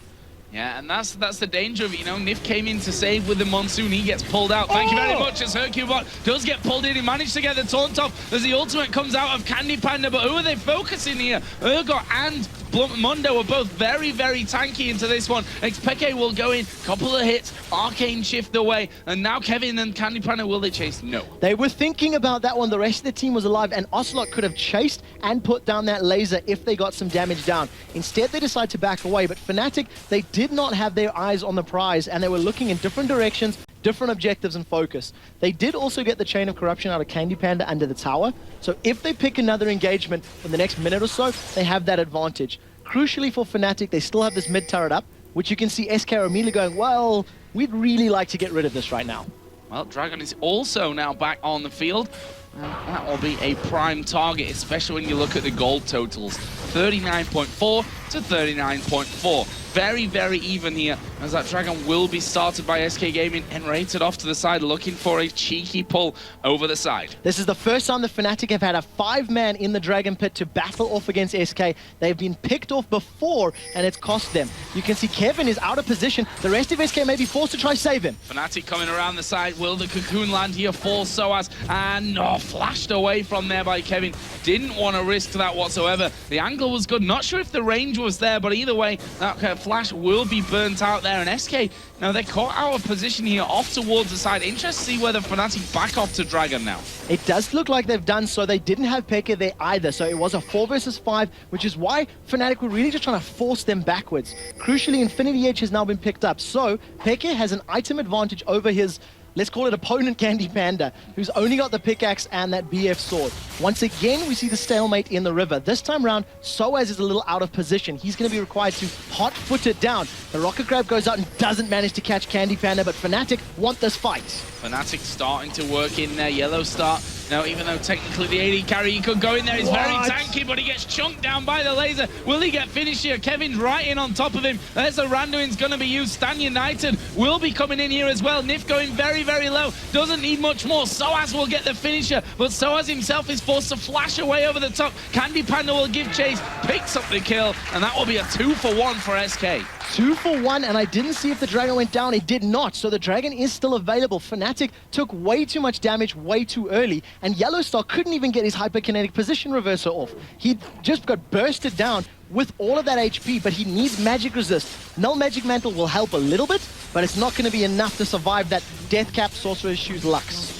Yeah, and that's the danger of it, you know. Nif came in to save with the monsoon. He gets pulled out. Thank you very much as Hercubot does get pulled in. He managed to get the taunt off as the ultimate comes out of Candy Panda. But who are they focusing here? Urgot and Mundo are both very, very tanky into this one. Xpeke will go in, couple of hits, Arcane shift away, and now Kevin and Candy Panda, will they chase? No. They were thinking about that one. The rest of the team was alive, and Ocelot could have chased and put down that laser if they got some damage down. Instead, they decided to back away, but Fnatic, they did not have their eyes on the prize, and they were looking in different directions, different objectives and focus. They did also get the Chain of Corruption out of Candy Panda under the tower, so if they pick another engagement in the next minute or so, they have that advantage. Crucially for Fnatic, they still have this mid turret up, which you can see SK are immediately going, well, we'd really like to get rid of this right now. Well, Dragon is also now back on the field. That will be a prime target, especially when you look at the gold totals. 39.4 to 39.4. Very, very even here, as that Dragon will be started by SK Gaming and rated off to the side, looking for a cheeky pull over the side. This is the first time the Fnatic have had a 5-man in the Dragon Pit to battle off against SK. They've been picked off before, and it's cost them. You can see Kevin is out of position. The rest of SK may be forced to try save him. Fnatic coming around the side. Will the cocoon land here for Soaz? And flashed away from there by Kevin. Didn't want to risk that whatsoever. The angle was good. Not sure if the range was there, but either way, that flash will be burnt out there. And SK, now they're caught out of position here, off towards the side. Interested to see whether Fnatic back off to Dragon now. It does look like they've done so. They didn't have Pekka there either, so it was a 4 versus 5, which is why Fnatic were really just trying to force them backwards. Crucially, Infinity Edge has now been picked up, so Pekka has an item advantage over his, let's call it opponent Candy Panda, who's only got the pickaxe and that BF sword. Once again, we see the stalemate in the river. This time round, Soaz is a little out of position. He's going to be required to hot-foot it down. The rocket grab goes out and doesn't manage to catch Candy Panda, but Fnatic want this fight. Fnatic starting to work in there. Yellow start. Now, even though technically the AD carry, he could go in there. He's very tanky, but he gets chunked down by the laser. Will he get finished here? Kevin's right in on top of him. There's a Randuin's going to be used. Stan United will be coming in here as well. Nif going very, very low. Doesn't need much more. Soaz will get the finisher, but Soaz himself is forced to flash away over the top. Candy Panda will give chase, picks up the kill, and that will be a 2-for-1 for SK. 2 for 1, and I didn't see if the Dragon went down. It did not, so the Dragon is still available. Fnatic took way too much damage way too early, and Yellowstar couldn't even get his hyperkinetic position reverser off. He just got bursted down with all of that HP, but he needs magic resist. Null Magic Mantle will help a little bit, but it's not going to be enough to survive that Death Cap Sorcerer's Shoes Lux.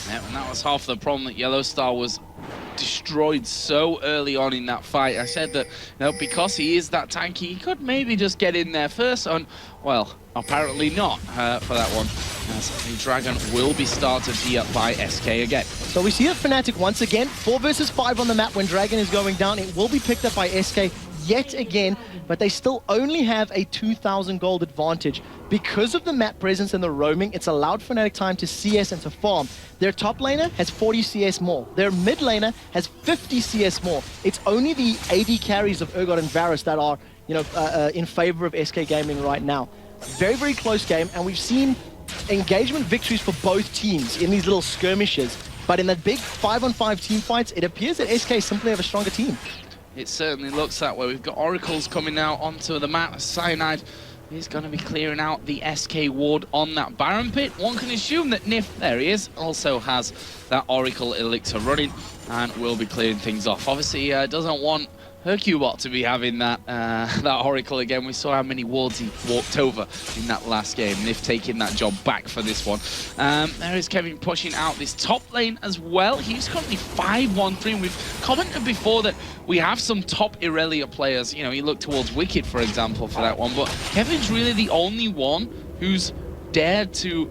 Yeah, and that was half the problem, that Yellowstar was destroyed so early on in that fight. I said that, because he is that tanky, he could maybe just get in there first on, well, apparently not for that one. As the Dragon will be started here by SK again. So we see that Fnatic once again, 4 versus 5 on the map when Dragon is going down. It will be picked up by SK yet again, but they still only have a 2,000 gold advantage. Because of the map presence and the roaming, it's allowed Fnatic time to CS and to farm. Their top laner has 40 CS more. Their mid laner has 50 CS more. It's only the AD carries of Urgot and Varus that are, in favor of SK Gaming right now. Very, very close game, and we've seen engagement victories for both teams in these little skirmishes. But in the big 5-on-5 team fights, it appears that SK simply have a stronger team. It certainly looks that way. We've got Oracles coming now onto the map. Cyanide is going to be clearing out the SK ward on that Baron pit. One can assume that Nif, there he is, also has that Oracle elixir running and will be clearing things off. Obviously, doesn't want Hercubot to be having that that Oracle again. We saw how many wards he walked over in that last game. Nif taking that job back for this one. There is Kevin pushing out this top lane as well. He's currently 5-1-3, and we've commented before that we have some top Irelia players. You look towards Wicked, for example, for that one, but Kevin's really the only one who's dared to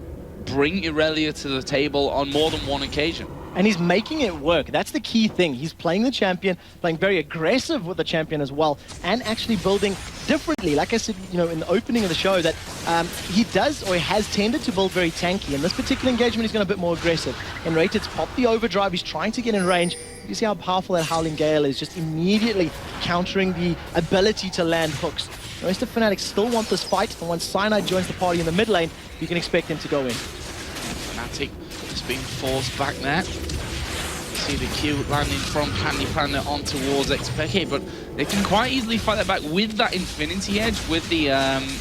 bring Irelia to the table on more than one occasion. And he's making it work. That's the key thing. He's playing the champion, playing very aggressive with the champion as well, and actually building differently. Like I said, in the opening of the show, that he does, or he has tended to build very tanky. In this particular engagement, he's going a bit more aggressive. In Rated's popped the overdrive. He's trying to get in range. You see how powerful that Howling Gale is, just immediately countering the ability to land hooks. The rest of Fnatic still want this fight, and once Cyanide joins the party in the mid lane, you can expect him to go in. Fnatic just being forced back there. See the Q landing from Candy Panda on towards Xpeke, but they can quite easily fight that back with that Infinity Edge, with the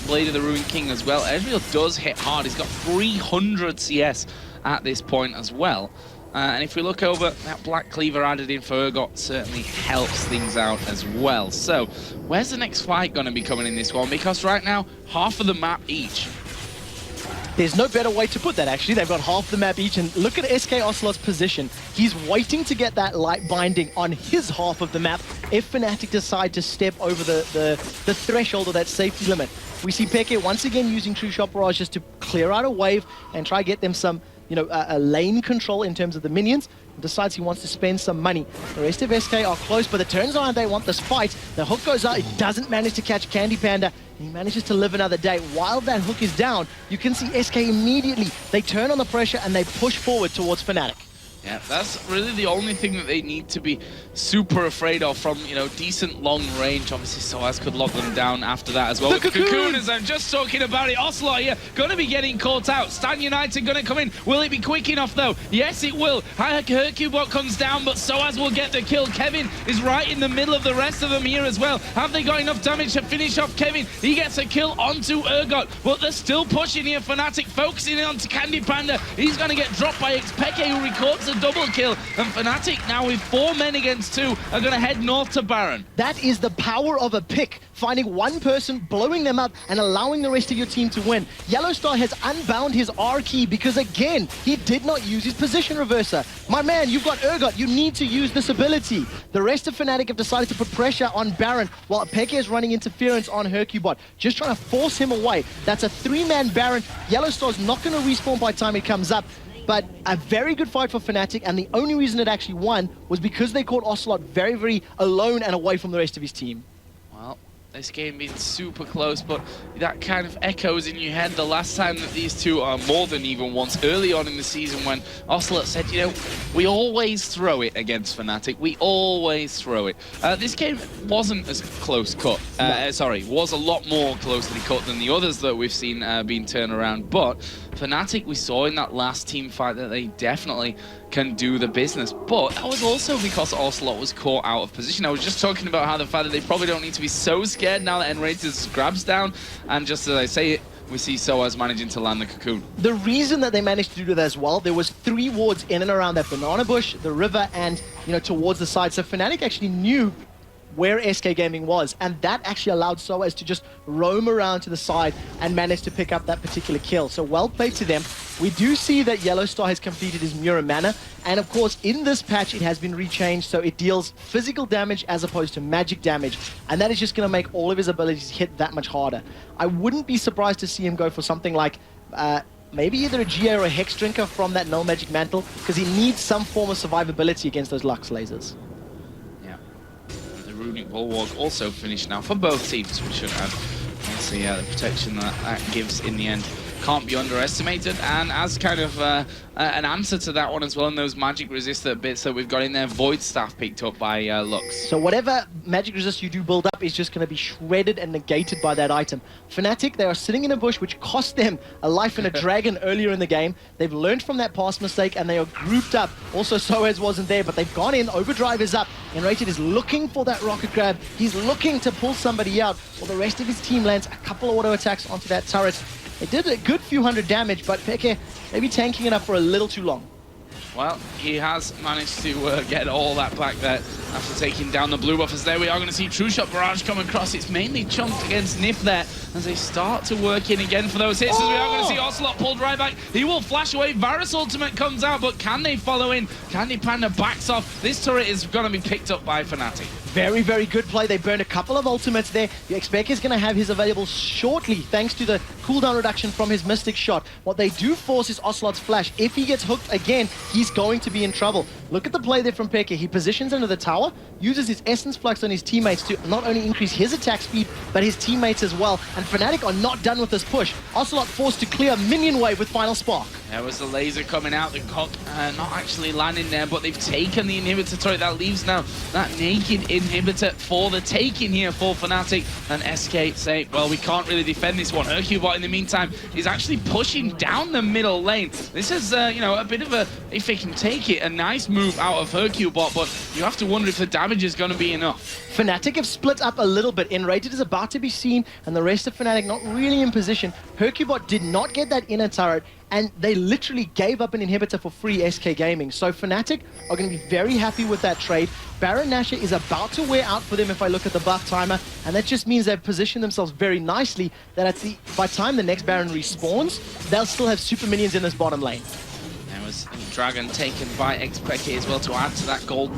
Blade of the Ruined King as well. Ezreal does hit hard. He's got 300 CS at this point as well. And if we look over, that Black Cleaver added in for Urgot certainly helps things out as well. So, where's the next fight going to be coming in this one? Because right now, half of the map each. There's no better way to put that, actually. They've got half the map each, and look at SK Ocelot's position. He's waiting to get that light binding on his half of the map if Fnatic decide to step over the threshold of that safety limit. We see Peke once again using True Shot Barrage just to clear out a wave and try to get them some, a lane control in terms of the minions. Decides he wants to spend some money. The rest of SK are close, but it turns out they want this fight. The hook goes out, it doesn't manage to catch Candy Panda. He manages to live another day. While that hook is down, you can see SK immediately, they turn on the pressure and they push forward towards Fnatic. Yeah, that's really the only thing that they need to be super afraid of from, decent long range. Obviously, Soaz could lock them down after that as well. The cocoon, as I'm just talking about it. Ocelot here, going to be getting caught out. Stan United going to come in. Will it be quick enough, though? Yes, it will. Hercubot comes down, but Soaz will get the kill. Kevin is right in the middle of the rest of them here as well. Have they got enough damage to finish off Kevin? He gets a kill onto Urgot, but they're still pushing here. Fnatic focusing in onto Candy Panda. He's going to get dropped by Xpeke, who records a double kill, and Fnatic now with 4 men against 2 are going to head north to Baron. That is the power of a pick, finding one person, blowing them up, and allowing the rest of your team to win. Yellowstar has unbound his R key because, again, he did not use his position reverser. My man, you've got Urgot, you need to use this ability. The rest of Fnatic have decided to put pressure on Baron, while Peke is running interference on Hercubot, just trying to force him away. That's a 3-man Baron. Yellowstar's not going to respawn by the time it comes up. But a very good fight for Fnatic, and the only reason it actually won was because they caught Ocelot very, very alone and away from the rest of his team. Well, this game being super close, but that kind of echoes in your head the last time that these two are more than even once early on in the season when Ocelot said, we always throw it against Fnatic. We always throw it. This game wasn't as close cut. Was a lot more closely cut than the others that we've seen being turned around. But Fnatic, we saw in that last team fight that they definitely can do the business. But that was also because Ocelot was caught out of position. I was just talking about how the fact that they probably don't need to be so scared now that Enrage's grabs down. And just as I say it, we see Soaz managing to land the cocoon. The reason that they managed to do that as well, there was 3 wards in and around that banana bush, the river, and towards the side. So Fnatic actually knew where SK Gaming was, and that actually allowed Soaz to just roam around to the side and manage to pick up that particular kill. So well played to them. We do see that Yellowstar has completed his Mirror Mana, and of course in this patch it has been rechanged so it deals physical damage as opposed to magic damage, and that is just going to make all of his abilities hit that much harder. I wouldn't be surprised to see him go for something like maybe either a GA or a Hex Drinker from that Null Magic Mantle, because he needs some form of survivability against those Lux lasers. Runic Bulwark also finished now for both teams, which should have obviously the protection that gives in the end can't be underestimated. And as kind of an answer to that one as well, and those magic resistor bits that we've got in there, Void Staff picked up by Lux. So whatever magic resist you do build up is just going to be shredded and negated by that item. Fnatic, they are sitting in a bush which cost them a life and a dragon earlier in the game. They've learned from that past mistake and they are grouped up. Also Soaz wasn't there, but they've gone in, Overdrive is up. Enrated is looking for that rocket grab. He's looking to pull somebody out, while the rest of his team lands a couple of auto attacks onto that turret. They did a good few hundred damage, but Peke maybe tanking it up for a little too long. Well, he has managed to get all that back there after taking down the blue buffers. There we are going to see True Shot Barrage come across. It's mainly chunked against Nif there as they start to work in again for those hits. As we are going to see Ocelot pulled right back. He will flash away. Varus ultimate comes out, but can they follow in? Candy Panda backs off. This turret is going to be picked up by Fnatic. Very, very good play. They burned a couple of ultimates there. You expect he's going to have his available shortly thanks to the cooldown reduction from his Mystic Shot. What they do force is Ocelot's flash. If he gets hooked again, he's going to be in trouble. Look at the play there from Peke. He positions under the tower, uses his Essence Flux on his teammates to not only increase his attack speed, but his teammates as well. And Fnatic are not done with this push. Ocelot forced to clear Minion Wave with Final Spark. There was the laser coming out, the cock not actually landing there, but they've taken the inhibitor turret. That leaves now that naked inhibitor for the taking here for Fnatic. And SK say, well, we can't really defend this one. Hercubot in the meantime is actually pushing down the middle lane. This is, a bit of a, if they can take it, a nice move out of Hercubot, but you have to wonder if the damage is going to be enough. Fnatic have split up a little bit. Enrated is about to be seen, and the rest of Fnatic not really in position. Hercubot did not get that inner turret, and they literally gave up an inhibitor for free, SK Gaming. So Fnatic are going to be very happy with that trade. Baron Nashor is about to wear out for them if I look at the buff timer, and that just means they've positioned themselves very nicely that by the time the next Baron respawns, they'll still have super minions in this bottom lane. There was a Dragon taken by Xpeke as well to add to that gold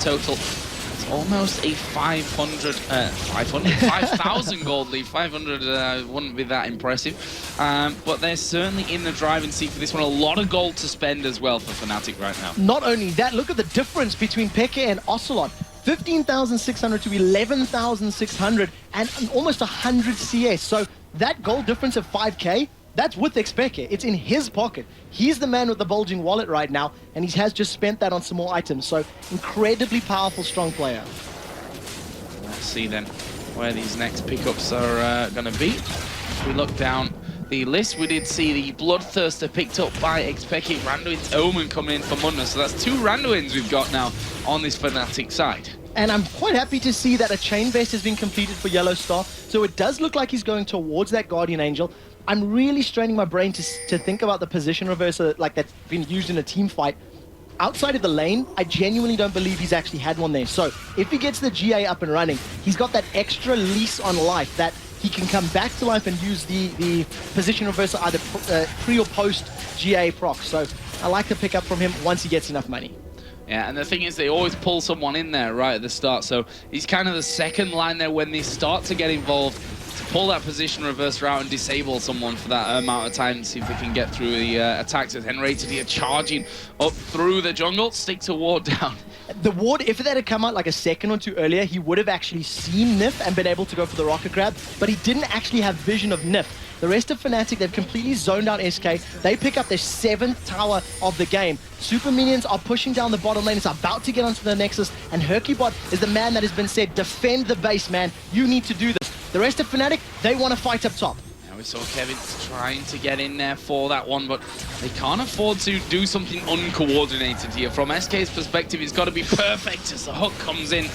total. It's almost a 5,000 gold lead. 500 wouldn't be that impressive. But they're certainly in the driving seat for this one. A lot of gold to spend as well for Fnatic right now. Not only that, look at the difference between Peke and Ocelot. 15,600 to 11,600 and almost 100 CS. So that gold difference of 5k, that's with Xpeke. It's in his pocket. He's the man with the bulging wallet right now, and he has just spent that on some more items. So incredibly powerful, strong player. Let's see then where these next pickups are going to be. If we look down the list, we did see the Bloodthirster picked up by Xpeke. Randuin's Omen coming in for Munna. So that's 2 Randuins we've got now on this Fnatic side. And I'm quite happy to see that a chain vest has been completed for Yellow Star. So it does look like he's going towards that Guardian Angel. I'm really straining my brain to think about the position reverser like that's been used in a team fight. Outside of the lane, I genuinely don't believe he's actually had one there. So if he gets the GA up and running, he's got that extra lease on life that he can come back to life and use the position reverser either pre or post GA proc. So I like to pick up from him once he gets enough money. Yeah, and the thing is, they always pull someone in there right at the start. So he's kind of the second line there when they start to get involved, to pull that position reverse route and disable someone for that amount of time to see if they can get through the attacks. As Henrated here charging up through the jungle, sticks a ward down. The ward, if that had come out like a second or two earlier, he would have actually seen Nif and been able to go for the rocket grab, but he didn't actually have vision of Nif. The rest of Fnatic, they've completely zoned out SK. They pick up their 7th tower of the game. Super minions are pushing down the bottom lane. It's about to get onto the Nexus, and Herkybot is the man that has been said, defend the base, man. You need to do this. The rest of Fnatic, they want to fight up top. Now we saw Kevin trying to get in there for that one, but they can't afford to do something uncoordinated here. From SK's perspective, it's got to be perfect as the hook comes in.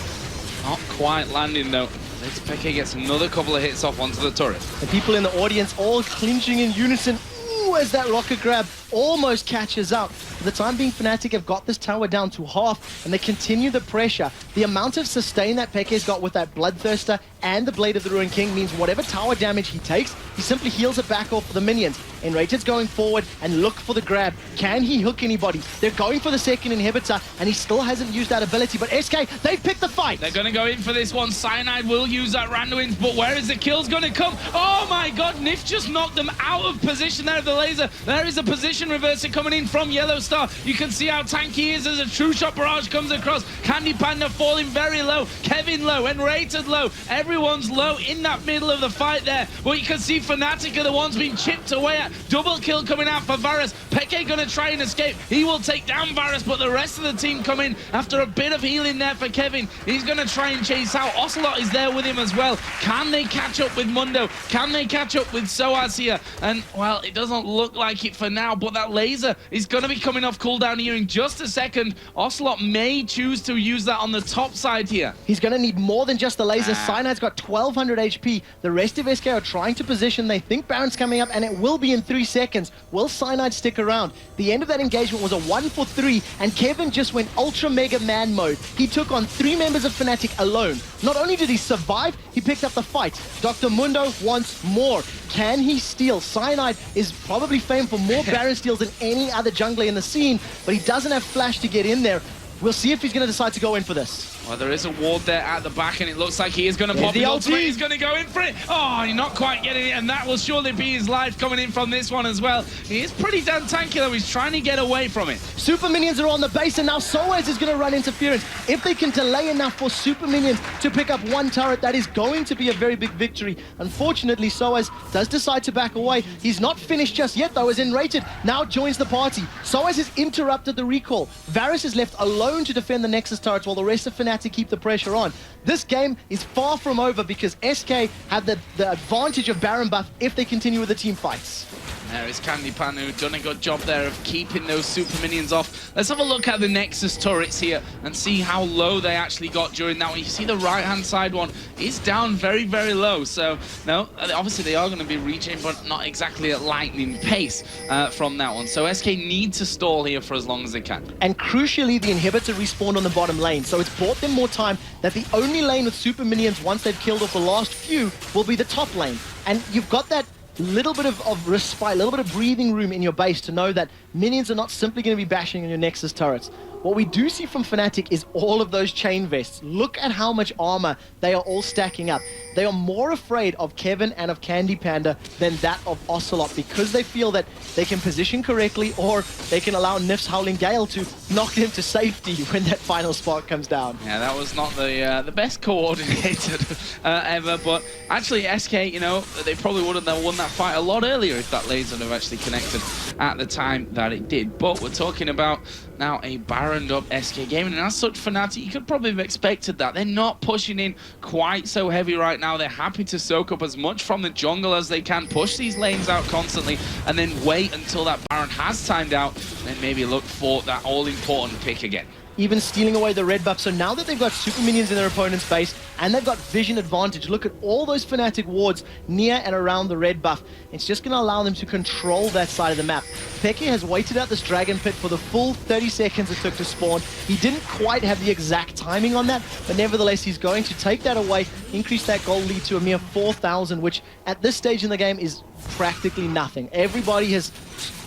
Not quite landing though. Xpeke gets another couple of hits off onto the turret. The people in the audience all clinching in unison. Ooh, as that rocket grab almost catches up. For the time being, Fnatic have got this tower down to half, and they continue the pressure. The amount of sustain that Peke's got with that Bloodthirster and the Blade of the Ruined King means whatever tower damage he takes, he simply heals it back off for the minions. Enrated's going forward and look for the grab. Can he hook anybody? They're going for the second inhibitor, and he still hasn't used that ability. But SK, they've picked the fight. They're going to go in for this one. Cyanide will use that Randuin, but where is the kill's going to come? Oh my god, Nif just knocked them out of position there with the laser. There is a position reverser coming in from Yellow Star. You can see how tanky he is as a true shot barrage comes across. Candy Panda falling very low. Kevin low, Enrated low. Everyone's low in that middle of the fight there. But you can see Fnatic are the ones being chipped away at. Double kill coming out for Varus. Peke gonna try and escape. He will take down Varus, but the rest of the team come in after a bit of healing there for Kevin. He's gonna try and chase out. Ocelot is there with him as well. Can they catch up with Mundo? Can they catch up with Soaz here? And, well, it doesn't look like it for now, but that laser is gonna be coming off cooldown here in just a second. Ocelot may choose to use that on the top side here. He's gonna need more than just the laser. Cyanide's got 1200 HP. The rest of SK are trying to position. They think Baron's coming up, and it will be in 3 seconds. Will Cyanide stick around? The end of that engagement was a 1-for-3, and Kevin just went ultra mega man mode. He took on 3 members of Fnatic alone. Not only did he survive, he picked up the fight. Dr. Mundo wants more. Can he steal? Cyanide is probably famed for more Baron steals than any other jungler in the scene, but he doesn't have flash to get in there. We'll see if he's going to decide to go in for this. Well, there is a ward there at the back, and it looks like he is going to pop his ultimate. He's going to go in for it. Oh, you're not quite getting it, and that will surely be his life coming in from this one as well. He is pretty damn tanky, though. He's trying to get away from it. Super minions are on the base, and now Soaz is going to run interference. If they can delay enough for super minions to pick up 1 turret, that is going to be a very big victory. Unfortunately, Soaz does decide to back away. He's not finished just yet, though, as Enrated now joins the party. Soaz has interrupted the recall. Varus is left alone to defend the Nexus turrets while the rest of Fnatic keep the pressure on. This game is far from over because SK have the advantage of Baron buff if they continue with the team fights. There is Candy Pan, who done a good job there of keeping those super minions off. Let's have a look at the Nexus turrets here and see how low they actually got during that one. You see the right-hand side one is down very, very low. So, no, obviously they are going to be reaching, but not exactly at lightning pace from that one. So SK need to stall here for as long as they can. And crucially, the inhibitor respawned on the bottom lane, so it's bought them more time that the only lane with super minions, once they've killed off the last few, will be the top lane. And you've got that little bit of respite, a little bit of breathing room in your base to know that minions are not simply going to be bashing on your Nexus turrets. What we do see from Fnatic is all of those chain vests. Look at how much armor they are all stacking up. They are more afraid of Kevin and of Candy Panda than that of Ocelot, because they feel that they can position correctly, or they can allow Nif's Howling Gale to knock them to safety when that final spark comes down. Yeah, that was not the best coordinated ever, but actually SK, you know, they probably would have won that fight a lot earlier if that laser would have actually connected at the time that it did. But we're talking about now a Baroned up SK Gaming, and as such, Fnatic, you could probably have expected that. They're not pushing in quite so heavy right now. They're happy to soak up as much from the jungle as they can, push these lanes out constantly, and then wait until that Baron has timed out, and then maybe look for that all-important pick again. Even stealing away the red buff. So now that they've got super minions in their opponent's base and they've got vision advantage, look at all those Fnatic wards near and around the red buff. It's just going to allow them to control that side of the map. Peke has waited out this dragon pit for the full 30 seconds it took to spawn. He didn't quite have the exact timing on that, but nevertheless he's going to take that away, increase that gold lead to a mere 4,000, which at this stage in the game is practically nothing. Everybody has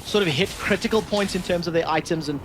sort of hit critical points in terms of their items, and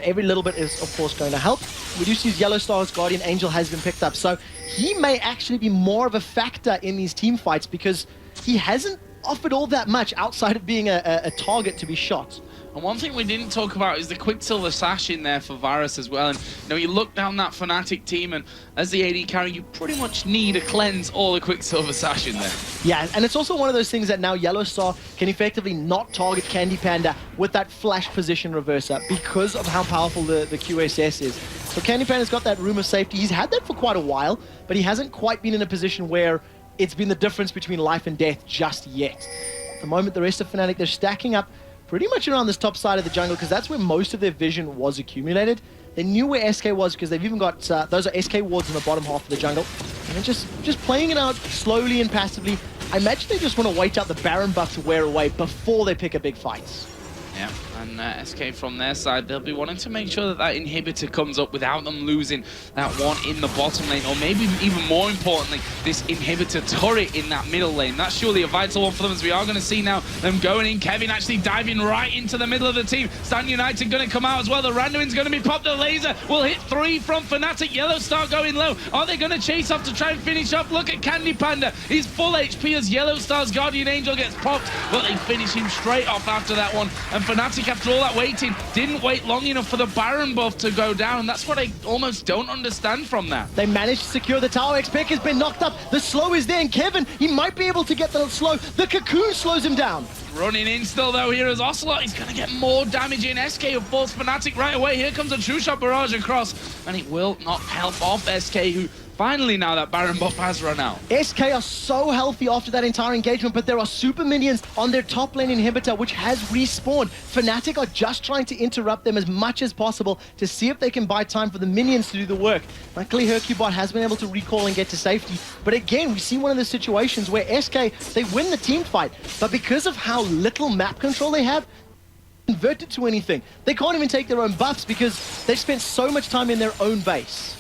every little bit is of course going to help. We do see Yellow Star's Guardian Angel has been picked up, so he may actually be more of a factor in these team fights because he hasn't offered all that much outside of being a target to be shot. And one thing we didn't talk about is the Quicksilver Sash in there for Varus as well. And you know, you look down that Fnatic team, and as the AD carry, you pretty much need to cleanse all the Quicksilver Sash in there. Yeah, and it's also one of those things that now Yellow Star can effectively not target Candy Panda with that flash position reverser because of how powerful the QSS is. So Candy Panda's got that room of safety. He's had that for quite a while, but he hasn't quite been in a position where it's been the difference between life and death just yet. At the moment, the rest of Fnatic, they're stacking up pretty much around this top side of the jungle because that's where most of their vision was accumulated. They knew where SK was because they've even got, those are SK wards in the bottom half of the jungle. And they're just playing it out slowly and passively. I imagine they just want to wait out the Baron buff to wear away before they pick a big fight. Yeah, and SK from their side, they'll be wanting to make sure that that inhibitor comes up without them losing that one in the bottom lane, or maybe even more importantly, this inhibitor turret in that middle lane. That's surely a vital one for them, as we are going to see now them going in. Kevin actually diving right into the middle of the team. Stan United going to come out as well. The Randuin's going to be popped. The laser will hit 3 from Fnatic. Yellow Star going low. Are they going to chase off to try and finish up? Look at Candy Panda. He's full HP as Yellow Star's Guardian Angel gets popped, but they finish him straight off after that one. And Fnatic, after all that waiting, didn't wait long enough for the Baron buff to go down, and that's what I almost don't understand from that. They managed to secure the tower. XPEC has been knocked up. The slow is there, and Kevin, he might be able to get the slow. The cocoon slows him down. Running in still though here is Ocelot. He's going to get more damage in. SK have forced Fnatic right away. Here comes a true shot barrage across, and it will not help off SK, who finally now that Baron buff has run out. SK are so healthy after that entire engagement, but there are super minions on their top lane inhibitor, which has respawned. Fnatic are just trying to interrupt them as much as possible to see if they can buy time for the minions to do the work. Luckily, Hercubot has been able to recall and get to safety. But again, we see one of the situations where SK, they win the team fight, but because of how little map control they have, convert it to anything. They can't even take their own buffs because they've spent so much time in their own base.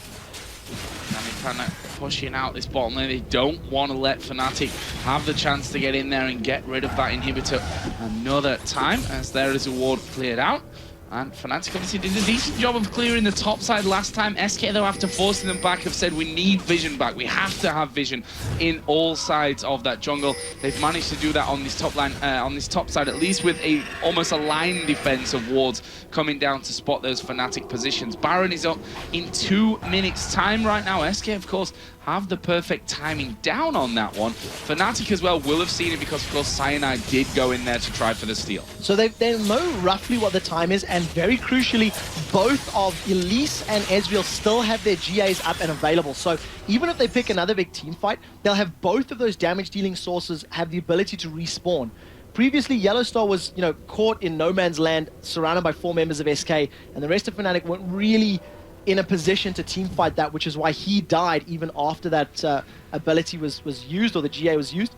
Kind of pushing out this bottom lane. They don't want to let Fnatic have the chance to get in there and get rid of that inhibitor another time, as there is a ward cleared out. And Fnatic obviously did a decent job of clearing the top side last time. SK, though, after forcing them back, have said we need vision back. We have to have vision in all sides of that jungle. They've managed to do that on this top line, on this top side, at least with almost a line defense of wards coming down to spot those Fnatic positions. Baron is up in 2 minutes time right now. SK, of course, have the perfect timing down on that one. Fnatic as well will have seen it because, of course, Cyanide did go in there to try for the steal. So they know roughly what the time is, and very crucially, both of Elise and Ezreal still have their GAs up and available. So even if they pick another big team fight, they'll have both of those damage-dealing sources have the ability to respawn. Previously, Yellow Star was, caught in no man's land, surrounded by 4 members of SK, and the rest of Fnatic weren't really in a position to team fight that, which is why he died even after that ability was used, or the GA was used.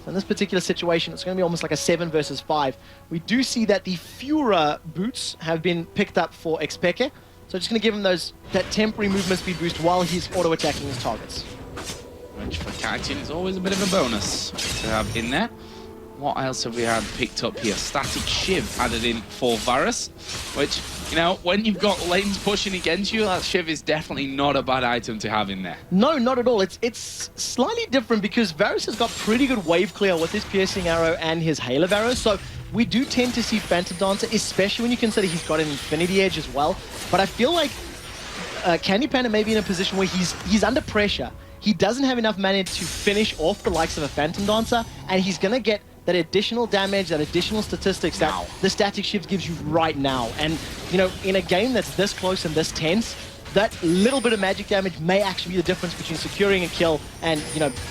So in this particular situation, it's going to be almost like a 7 versus 5. We do see that the Fura boots have been picked up for Xpeke, so just going to give him that temporary movement speed boost while he's auto-attacking his targets. Which for kiting is always a bit of a bonus to have in there. What else have we had picked up here? Static Shiv added in for Varus, which, when you've got lanes pushing against you, that Shiv is definitely not a bad item to have in there. No, not at all. It's slightly different because Varus has got pretty good wave clear with his Piercing Arrow and his Hail of Arrows, so we do tend to see Phantom Dancer, especially when you consider he's got an Infinity Edge as well. But I feel like Candy Panda may be in a position where he's under pressure. He doesn't have enough mana to finish off the likes of a Phantom Dancer, and he's going to get that additional damage, that additional statistics that the Static Shift gives you right now. And, in a game that's this close and this tense, that little bit of magic damage may actually be the difference between securing a kill and,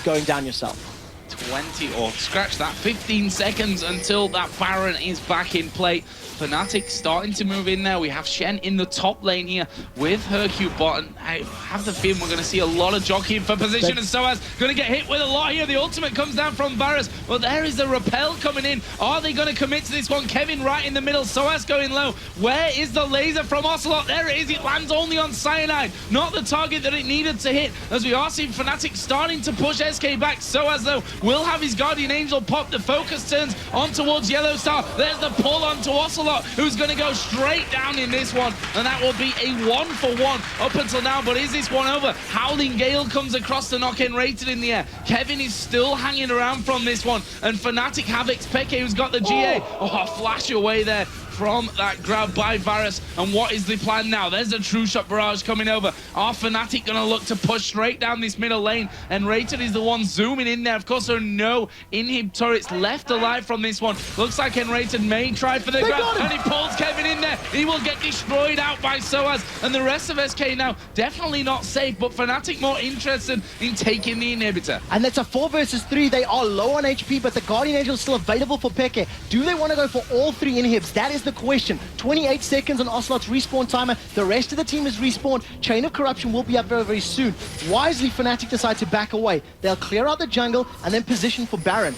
going down yourself. 20, or scratch that, 15 seconds until that Baron is back in play. Fnatic starting to move in there. We have Shen in the top lane here with Hercule bot, and I have the feeling we're going to see a lot of jockeying for position, and Soaz going to get hit with a lot here. The ultimate comes down from Varus, but there is the repel coming in. Are they going to commit to this one? Kevin right in the middle, Soaz going low. Where is the laser from Ocelot? There it is, it lands only on Cyanide, not the target that it needed to hit, as we are seeing Fnatic starting to push SK back. Soaz though will have his Guardian Angel pop. The focus turns on towards Yellow Star. There's the pull onto Ocelot, who's going to go straight down in this one, and that will be a 1-for-1 up until now. But is this one over? Howling Gale comes across the knock-in rated in the air. Kevin is still hanging around from this one, and Fnatic have Xpeke, who's got the GA. Oh, a flash away there from that grab by Varus. And what is the plan now? There's a True Shot Barrage coming over. Are Fnatic going to look to push straight down this middle lane? And Rated is the one zooming in there. Of course, there are no inhib turrets left alive from this one. Looks like Enrated may try for the grab, and he pulls Kevin in there. He will get destroyed out by Soaz, and the rest of SK now definitely not safe, but Fnatic more interested in taking the inhibitor. And that's a 4 versus 3. They are low on HP, but the Guardian Angel is still available for Peke. Do they want to go for all 3 inhibs? That is the question. 28 seconds on Ocelot's respawn timer. The rest of the team is respawned. Chain of Corruption will be up very, very soon. Wisely, Fnatic decide to back away. They'll clear out the jungle and then position for Baron.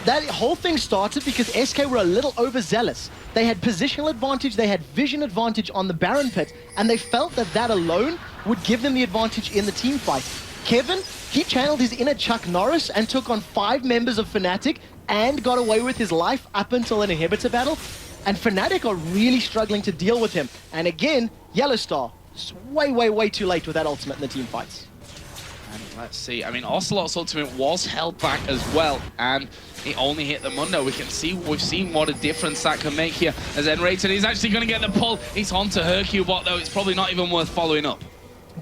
That whole thing started because SK were a little overzealous. They had positional advantage, they had vision advantage on the Baron pit, and they felt that that alone would give them the advantage in the team fight. Kevin, he channeled his inner Chuck Norris and took on 5 members of Fnatic and got away with his life up until an inhibitor battle. And Fnatic are really struggling to deal with him. And again, Yellow Star is way, way, way too late with that ultimate in the team fights. And let's see, I mean, Ocelot's ultimate was held back as well, and it only hit the Mundo. We've seen what a difference that can make here, as Enrated is actually going to get the pull. It's onto Hercule bot, though. It's probably not even worth following up.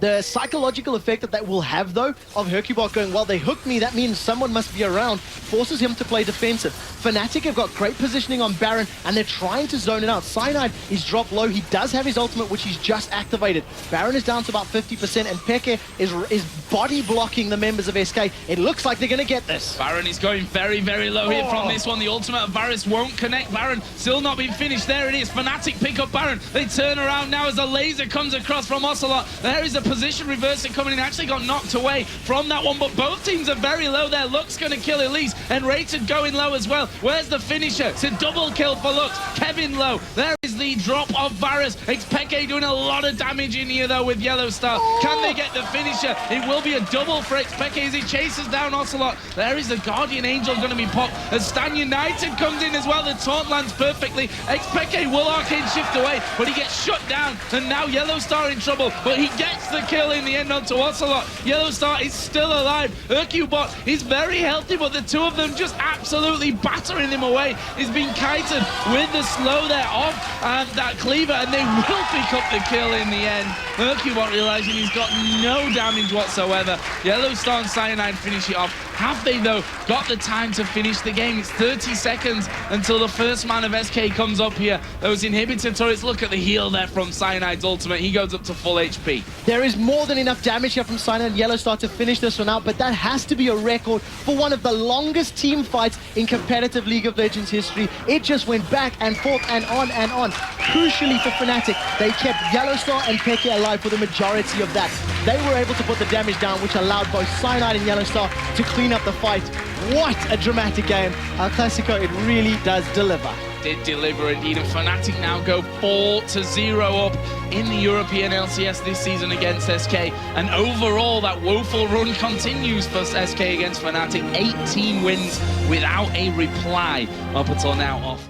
The psychological effect that will have, though, of Hercubot going, well, they hooked me, that means someone must be around, forces him to play defensive. Fnatic have got great positioning on Baron, and they're trying to zone it out. Cyanide is dropped low. He does have his ultimate, which he's just activated. Baron is down to about 50%, and Peke is body blocking the members of SK. It looks like they're going to get this. Baron is going very, very low here from this one. The ultimate of Varus won't connect. Baron still not been finished. There it is. Fnatic pick up Baron. They turn around now as the laser comes across from Ocelot. There is a position reversal coming in. Actually got knocked away from that one, but both teams are very low there. Lux going to kill Elise, and Rated going low as well. Where's the finisher? It's a double kill for Lux. Kevin low. There is the drop of Varus. Xpeke doing a lot of damage in here though with Yellow Star. Can they get the finisher? It will be a double for Xpeke as he chases down Ocelot. There is the Guardian Angel going to be popped as Stan United comes in as well. The taunt lands perfectly. Xpeke will arcane shift away, but he gets shut down, and now Yellow Star in trouble, but he gets the kill in the end onto Ocelot. Yellow Star is still alive. Hercubot is very healthy, but the two of them just absolutely battering him away. He's been kited with the slow there off that cleaver, and they will pick up the kill in the end. Hercubot realizing he's got no damage whatsoever. Yellow Star and Cyanide finish it off. Have they, though, got the time to finish the game? It's 30 seconds until the first man of SK comes up here. Those inhibitor turrets, look at the heal there from Cyanide's ultimate. He goes up to full HP. There is more than enough damage here from Cyanide and Yellowstar to finish this one out, but that has to be a record for one of the longest team fights in competitive League of Legends history. It just went back and forth and on and on. Crucially for Fnatic, they kept Yellowstar and Peke alive for the majority of that. They were able to put the damage down, which allowed both Cyanide and Yellowstar to clean up the fight. What a dramatic game. El Clasico, it really does deliver. Did deliver indeed, and Fnatic now go 4-0 up in the European LCS this season against SK, and overall that woeful run continues for SK against Fnatic. 18 wins without a reply up until now off